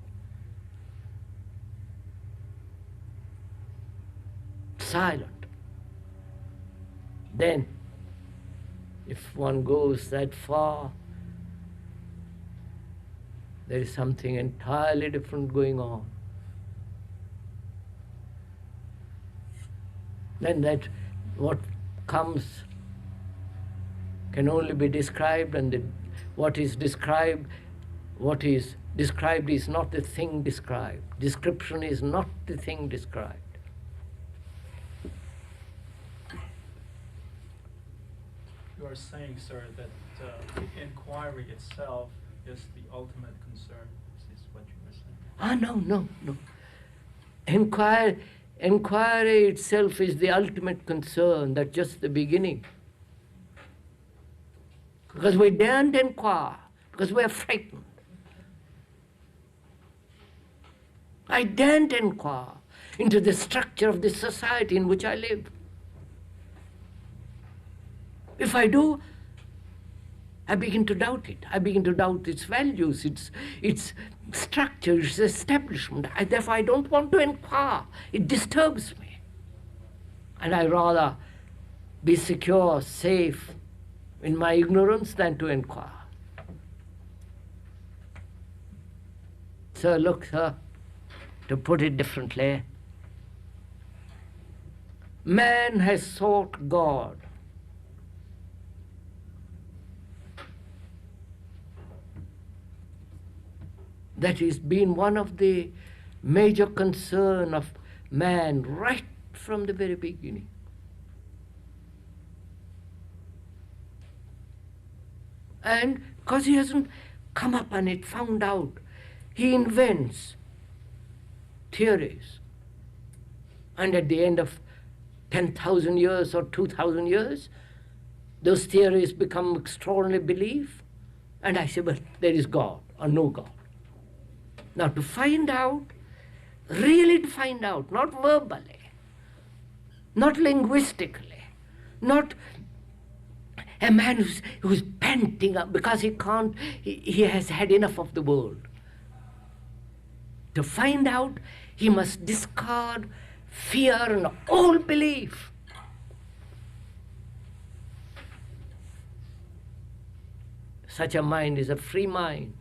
Silent. Then, if one goes that far, there is something entirely different going on. Then that what comes can only be described, and what is described is not the thing described. Description is not the thing described. You are saying, sir, that the inquiry itself is the ultimate concern. This is what you were saying. No. Inquiry itself is the ultimate concern. That's just the beginning. Because we daren't inquire, because we are frightened. I daren't inquire into the structure of the society in which I live. If I do, I begin to doubt it. I begin to doubt its values, its structure, its establishment. Therefore, I don't want to inquire. It disturbs me. And I rather be secure, safe in my ignorance than to inquire. So look, sir, to put it differently, man has sought God. That has been one of the major concern of man right from the very beginning. And because he hasn't come up on it, found out, he invents theories. And at the end of 10,000 years or 2,000 years, those theories become extraordinary belief. And I say, well, there is God or no God. Now to find out, really to find out, not verbally, not linguistically, not a man who's panting up because he has had enough of the world. To find out, he must discard fear and all belief. Such a mind is a free mind.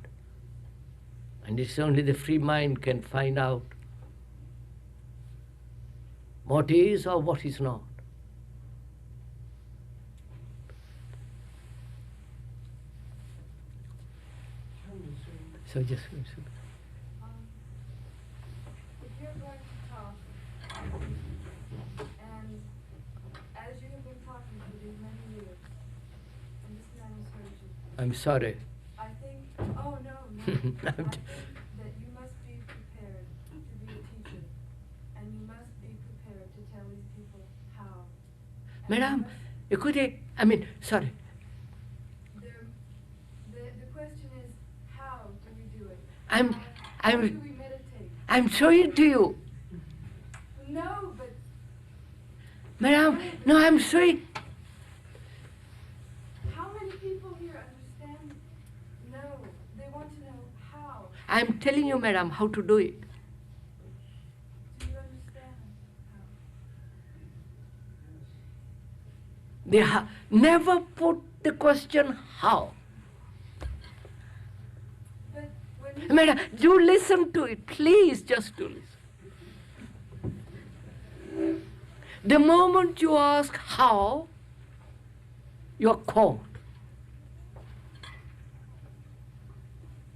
And it's only the free mind can find out what is or what is not. So just If you're going to talk, and as you have been talking for these many years, and this man has heard you, I'm sorry. I think, oh no, I think that you must be prepared to be a teacher, and you must be prepared to tell these people how. And you Madam, must- sorry. The question is, how do we do it? I'm- How I'm- do we meditate? I'm showing to you. No, but Madam, no, I'm showing. how many people here understand? No, they want to know how. I'm telling you, madam, how to do it. Do you understand how? They never put the question how. But when you Madam, do listen to it. Please, just do listen. The moment you ask how, you're caught.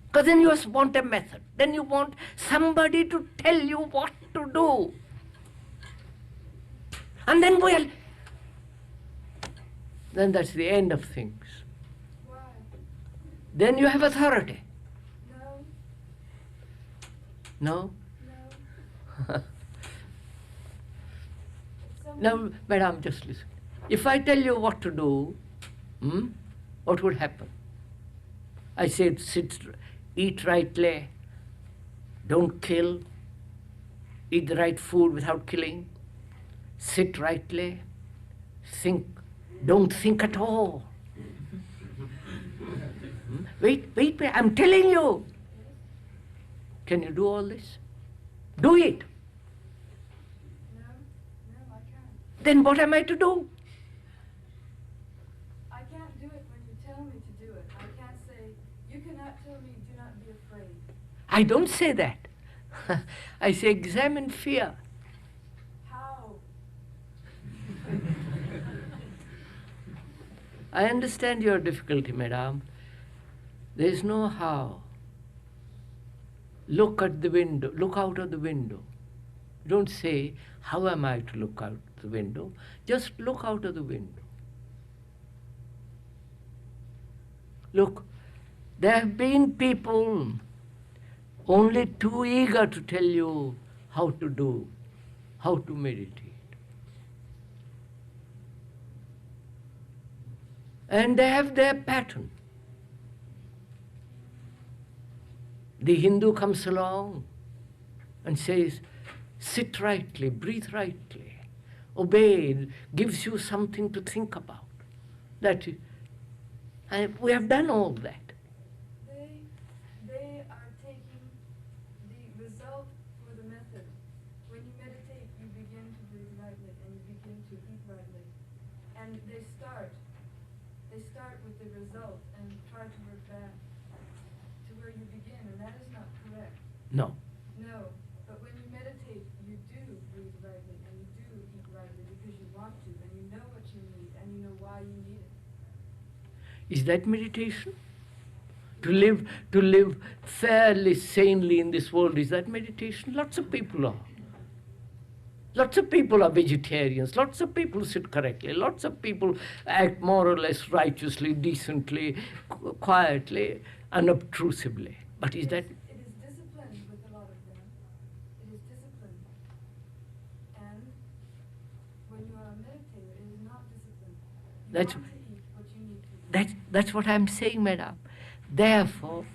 Because then you want a method. Then you want somebody to tell you what to do. And then, well, then that's the end of things. why? Then you have authority. No, No? no. If someone- Now, madam, just listen. If I tell you what to do, what would happen? I said, eat rightly, don't kill, eat the right food without killing, sit rightly, think, don't think at all. Wait, I'm telling you. Can you do all this? Do it. No, I can't. Then what am I to do? I can't do it when you tell me to do it. I can't say, you cannot tell me, do not be afraid. I don't say that. I say examine fear. How? I understand your difficulty, madam. There is no how. Look at the window, look out of the window. Don't say, how am I to look out the window? Just look out of the window. Look, there have been people only too eager to tell you how to do, how to meditate. And they have their pattern. The Hindu comes along and says, sit rightly, breathe rightly, obey, gives you something to think about. That we have done all that. They are taking the result for the method. When you meditate, you begin to breathe rightly and you begin to eat rightly. And they start with the result and try to work back to where you begin, and that is not correct. No. No, but when you meditate, you do breathe rightly and you do eat rightly because you want to, and you know what you need, and you know why you need it. Is that meditation? To live fairly sanely in this world, is that meditation? Lots of people are. Lots of people are vegetarians. Lots of people sit correctly. Lots of people act more or less righteously, decently, quietly, unobtrusively. But is that... It is discipline with a lot of them. It is discipline. And when you are a meditator, it is not discipline. You That's- want to eat what you need to eat. That's what I'm saying, madam. Therefore,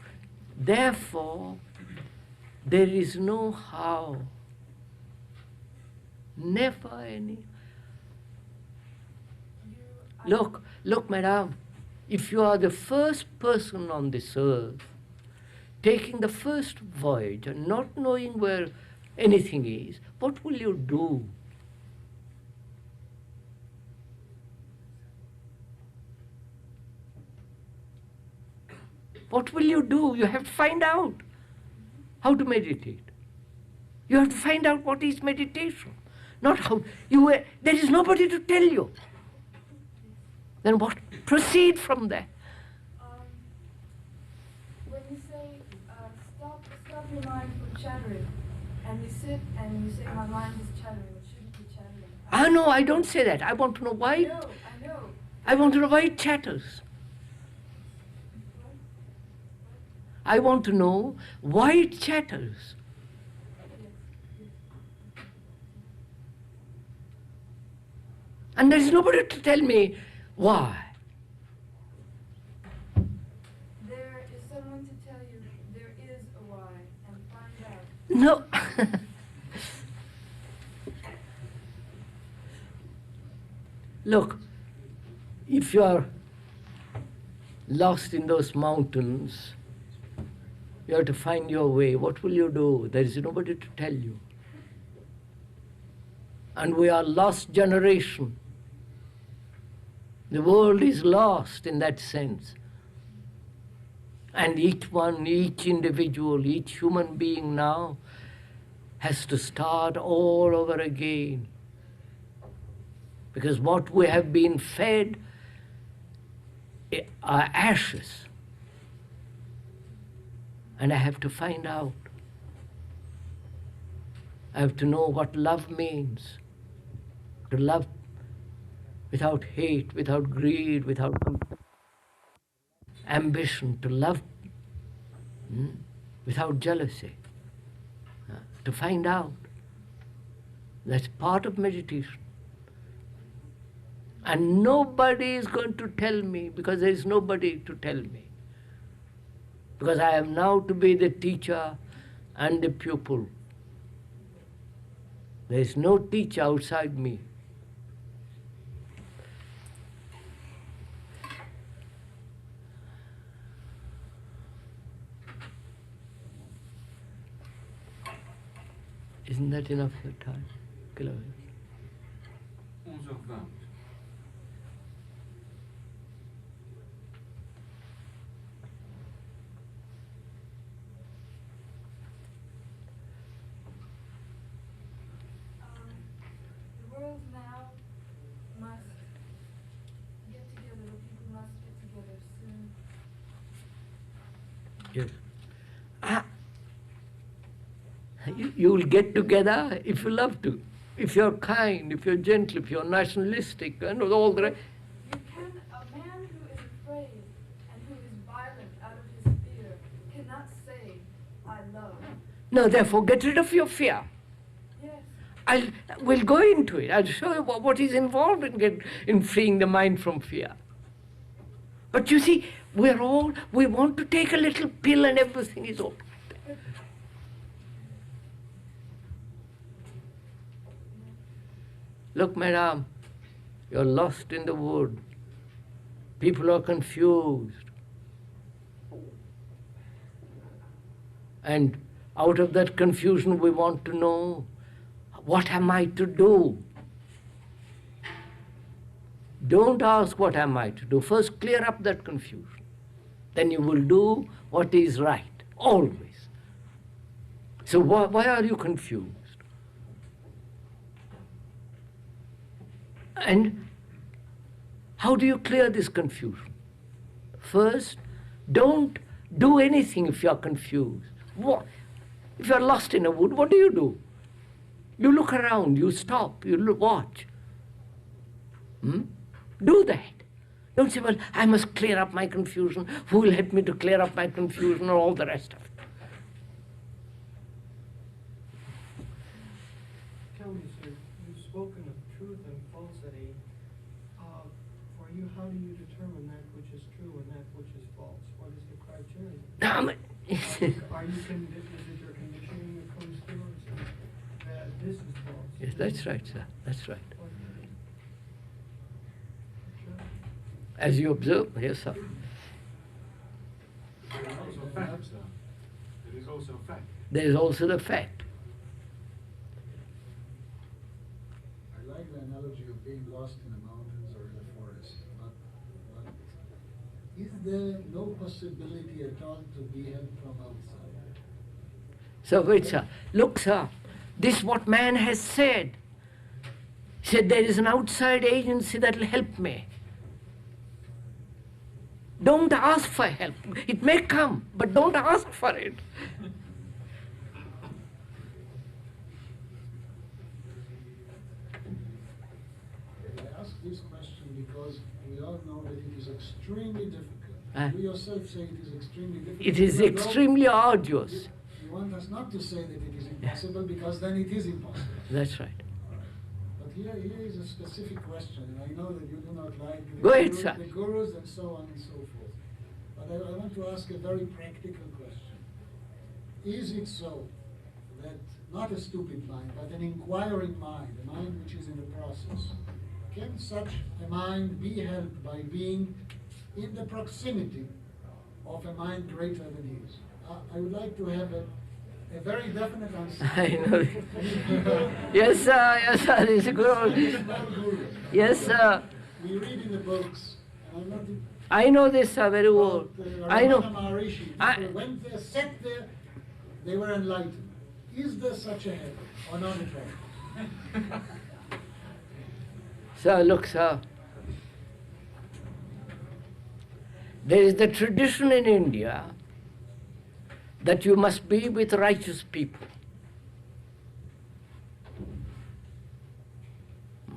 there is no how. Never any. Look, madam, if you are the first person on this earth, taking the first voyage and not knowing where anything is, what will you do? What will you do? You have to find out how to meditate. You have to find out what is meditation. Not how there is nobody to tell you. Then what? Proceed from there. When you say, stop your mind from chattering, and you sit and you say, my mind is chattering, it shouldn't be chattering. No, I don't say that. I want to know why. I know. I want to know why it chatters. I want to know why it chatters. And there is nobody to tell me why. There is someone to tell you there is a why, and find out. No. Look, if you are lost in those mountains, you have to find your way. What will you do? There is nobody to tell you. And we are lost generation. The world is lost in that sense. And each individual, each human being now has to start all over again. Because what we have been fed are ashes. And I have to find out. I have to know what love means. To love without hate, without greed, without ambition, to love without jealousy. To find out. That's part of meditation. And nobody is going to tell me, because there is nobody to tell me. Because I am now to be the teacher and the pupil. There is no teacher outside me. Isn't that enough for time? 11h20. The world now must get together, the people must get together soon. Yes. You will get together if you love to. If you're kind, if you're gentle, if you're nationalistic, and all the rest. A man who is afraid and who is violent out of his fear cannot say, I love. No, therefore get rid of your fear. Yes. We'll go into it. I'll show you what is involved in freeing the mind from fear. But you see, we want to take a little pill and everything is all right. Look, madam, you're lost in the wood. People are confused. And out of that confusion, we want to know, what am I to do? Don't ask what am I to do. First clear up that confusion. Then you will do what is right, always. So why are you confused? And how do you clear this confusion? First, don't do anything if you are confused. If you are lost in a wood, what do? You look around, you stop, you watch. Do that. Don't say, well, I must clear up my confusion. Who will help me to clear up my confusion, or all the rest of it? Tell me, sir, you've spoken of truth and falsity. For you, how do you determine that which is true and that which is false? What is the criteria? Is it your conditioning that comes through and says that this is false? Yes, that's right, sir. That's right. As you observe, yes, sir. It is also fact. It is also fact. There is also the fact. I like the analogy of being lost in the mountains or in the forest. But is there no possibility at all to be helped from outside? So wait, sir. Look, sir. This is what man has said. He said there is an outside agency that will help me. Don't ask for help. It may come, but don't ask for it. I ask this question because we all know that it is extremely difficult. You yourself say it is extremely difficult. It is extremely arduous. You want us not to say that it is impossible, because then it is impossible. That's right. But here is a specific question, and I know that you do not like Go ahead, sir. the gurus and so on and so forth. But I want to ask a very practical question. Is it so that not a stupid mind, but an inquiring mind, a mind which is in the process, can such a mind be helped by being in the proximity of a mind greater than his? I would like to have a very definite answer. I know. Yes, sir. Yes, sir. This is good. Yes, sir. We read in the books, and I'm not. I know this, sir, very well. I know. When they sat there, they were enlightened. Is there such a heaven or not at all? Sir, look, sir. There is the tradition in India that you must be with righteous people.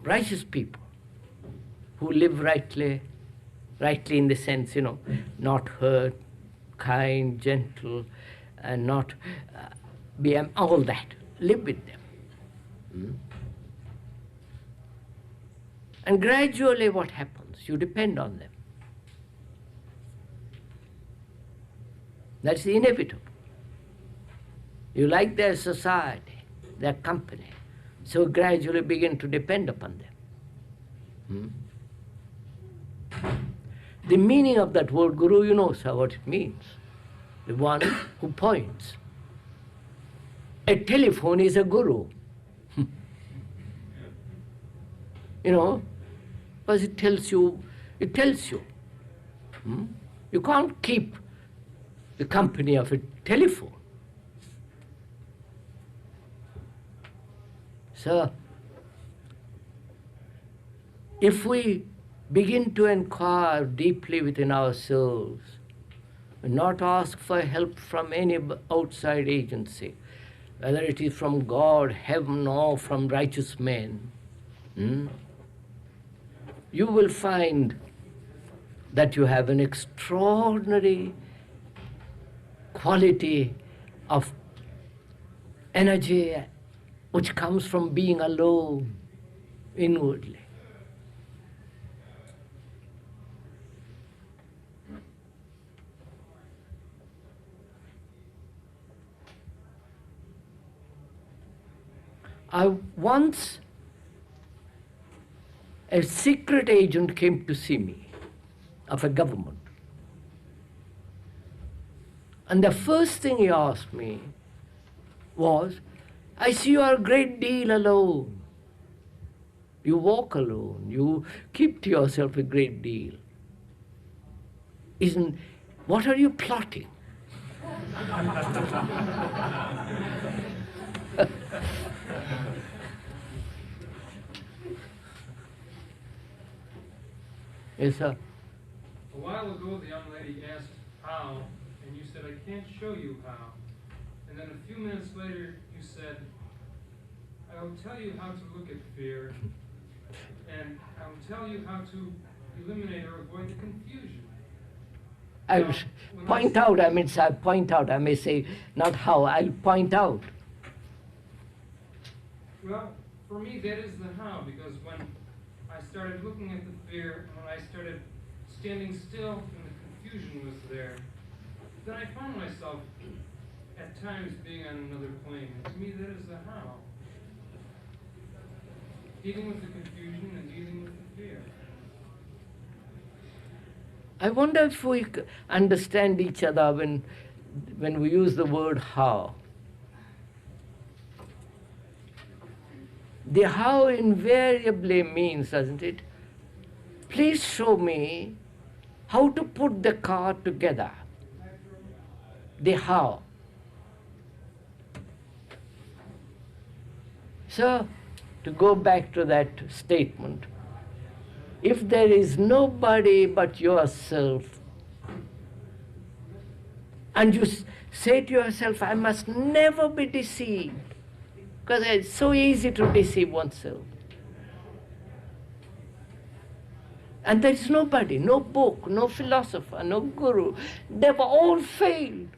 Righteous people who live rightly in the sense, not hurt, kind, gentle, and not be all that. Live with them. And gradually what happens? You depend on them. That's inevitable. You like their society, their company, so gradually begin to depend upon them. The meaning of that word guru, you know, sir, what it means. The one who points. A telephone is a guru. Because it tells you. You can't keep the company of a telephone. So, if we begin to inquire deeply within ourselves, and not ask for help from any outside agency, whether it is from God, heaven, or from righteous men, you will find that you have an extraordinary quality of energy which comes from being alone inwardly. Once a secret agent came to see me. of a government. And the first thing he asked me was, I see you are a great deal alone. You walk alone. You keep to yourself a great deal. What are you plotting? Yes, sir. A while ago, the young lady asked how, and you said, I can't show you how. And then a few minutes later, you said, I will tell you how to look at fear, and I will tell you how to eliminate or avoid the confusion. I will point out, I may say, not how, I'll point out. Well, for me, that is the how, because when I started looking at the fear, and when I started standing still and the confusion was there, then I found myself at times being on another plane. And to me, that is the how. Dealing with the confusion and dealing with the fear. I wonder if we understand each other when we use the word how. The how invariably means, doesn't it? Please show me how to put the car together. The how. So, to go back to that statement, if there is nobody but yourself, and you say to yourself, I must never be deceived, because it's so easy to deceive oneself. And there is nobody, no book, no philosopher, no guru. They've all failed.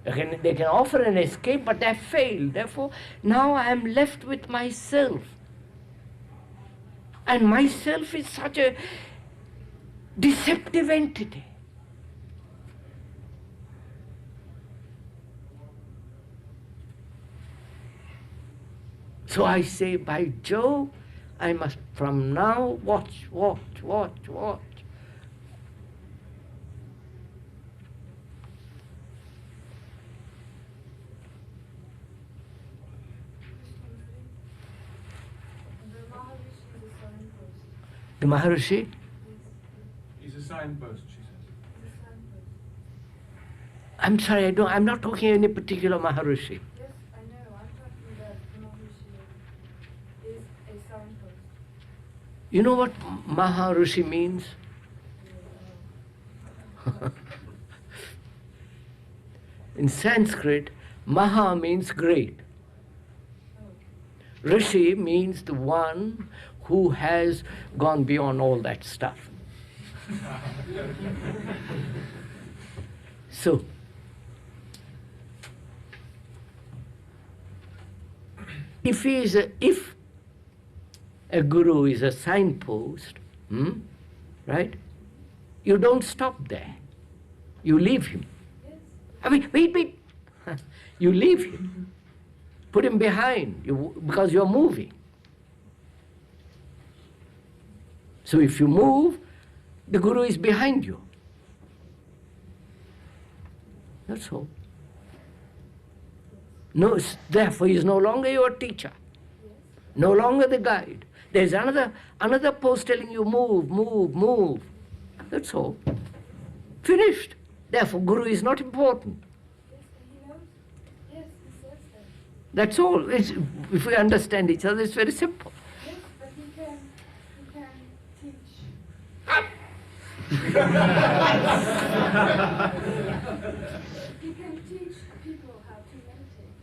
They can offer an escape, but they've failed. Therefore, now I am left with myself. And myself is such a deceptive entity. So I say, by Jove, I must from now watch. The Maharishi? He's a signpost, she says. I'm sorry, I'm not talking any particular Maharishi. Yes, I know. I'm talking about the Maharishi is a signpost. You know what Maharishi means? In Sanskrit, Maha means great. Rishi means the one who has gone beyond all that stuff. So, if a guru is a signpost, right? You don't stop there. You leave him. Yes. I mean, wait. You leave him. Put him behind because you're moving. So if you move, the guru is behind you. That's all. No, therefore he is no longer your teacher, no longer the guide. There's another post telling you move. That's all. Finished. Therefore guru is not important. Yes, and he knows. Yes, he says that. That's all. If we understand each other, it's very simple. Yes, but he can teach. He can teach people how to meditate.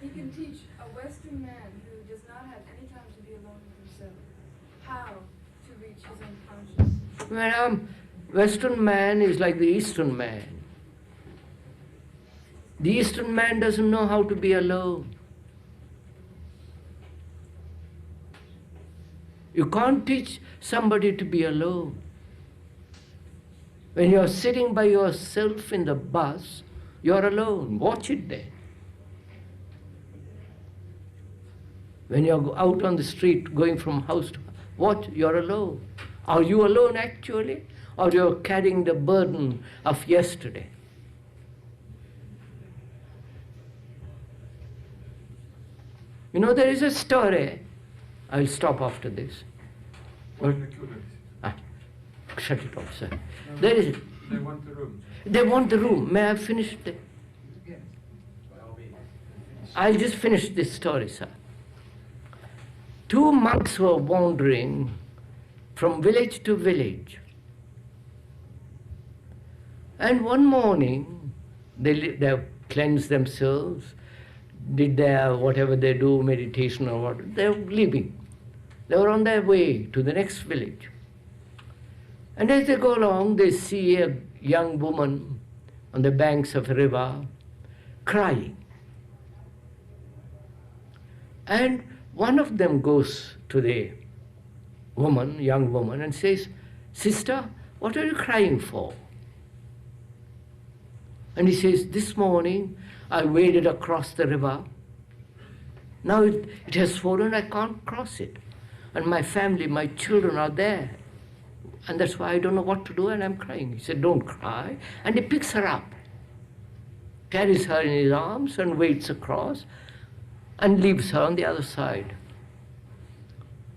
He can teach a Western man who does not have any time to be alone with himself how to reach his unconscious. Well, Western man is like the Eastern man. The Eastern man doesn't know how to be alone. You can't teach somebody to be alone. When you're sitting by yourself in the bus, you're alone. Watch it then. When you're out on the street, going from house to house, What? You're alone. Are you alone actually? Or you're carrying the burden of yesterday? You know, there is a story. I'll stop after this. Shut it off, sir. There is. They want the room. They want the room. May I finish the? I'll just finish this story, sir. Two monks were wandering from village to village. And one morning, they cleansed themselves, did their whatever they do, meditation or what, they were leaving. They were on their way to the next village. And as they go along, they see a young woman on the banks of a river crying. And one of them goes to the woman, young woman, and says, "Sister, what are you crying for?" And he says, "This morning I waded across the river. Now it has fallen, I can't cross it. And my family, my children are there. And that's why I don't know what to do and I'm crying." He said, "Don't cry." And he picks her up, carries her in his arms and wades across and leaves her on the other side.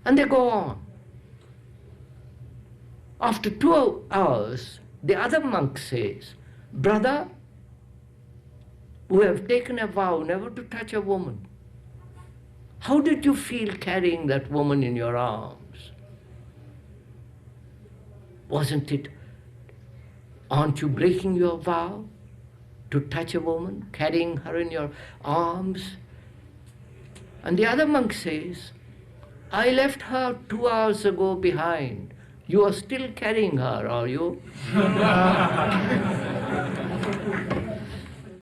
And they go on. After 2 hours, the other monk says, "Brother, we have taken a vow never to touch a woman. How did you feel carrying that woman in your arms? Wasn't it, aren't you breaking your vow to touch a woman, carrying her in your arms?" And the other monk says, "I left her 2 hours ago behind. You are still carrying her, are you?"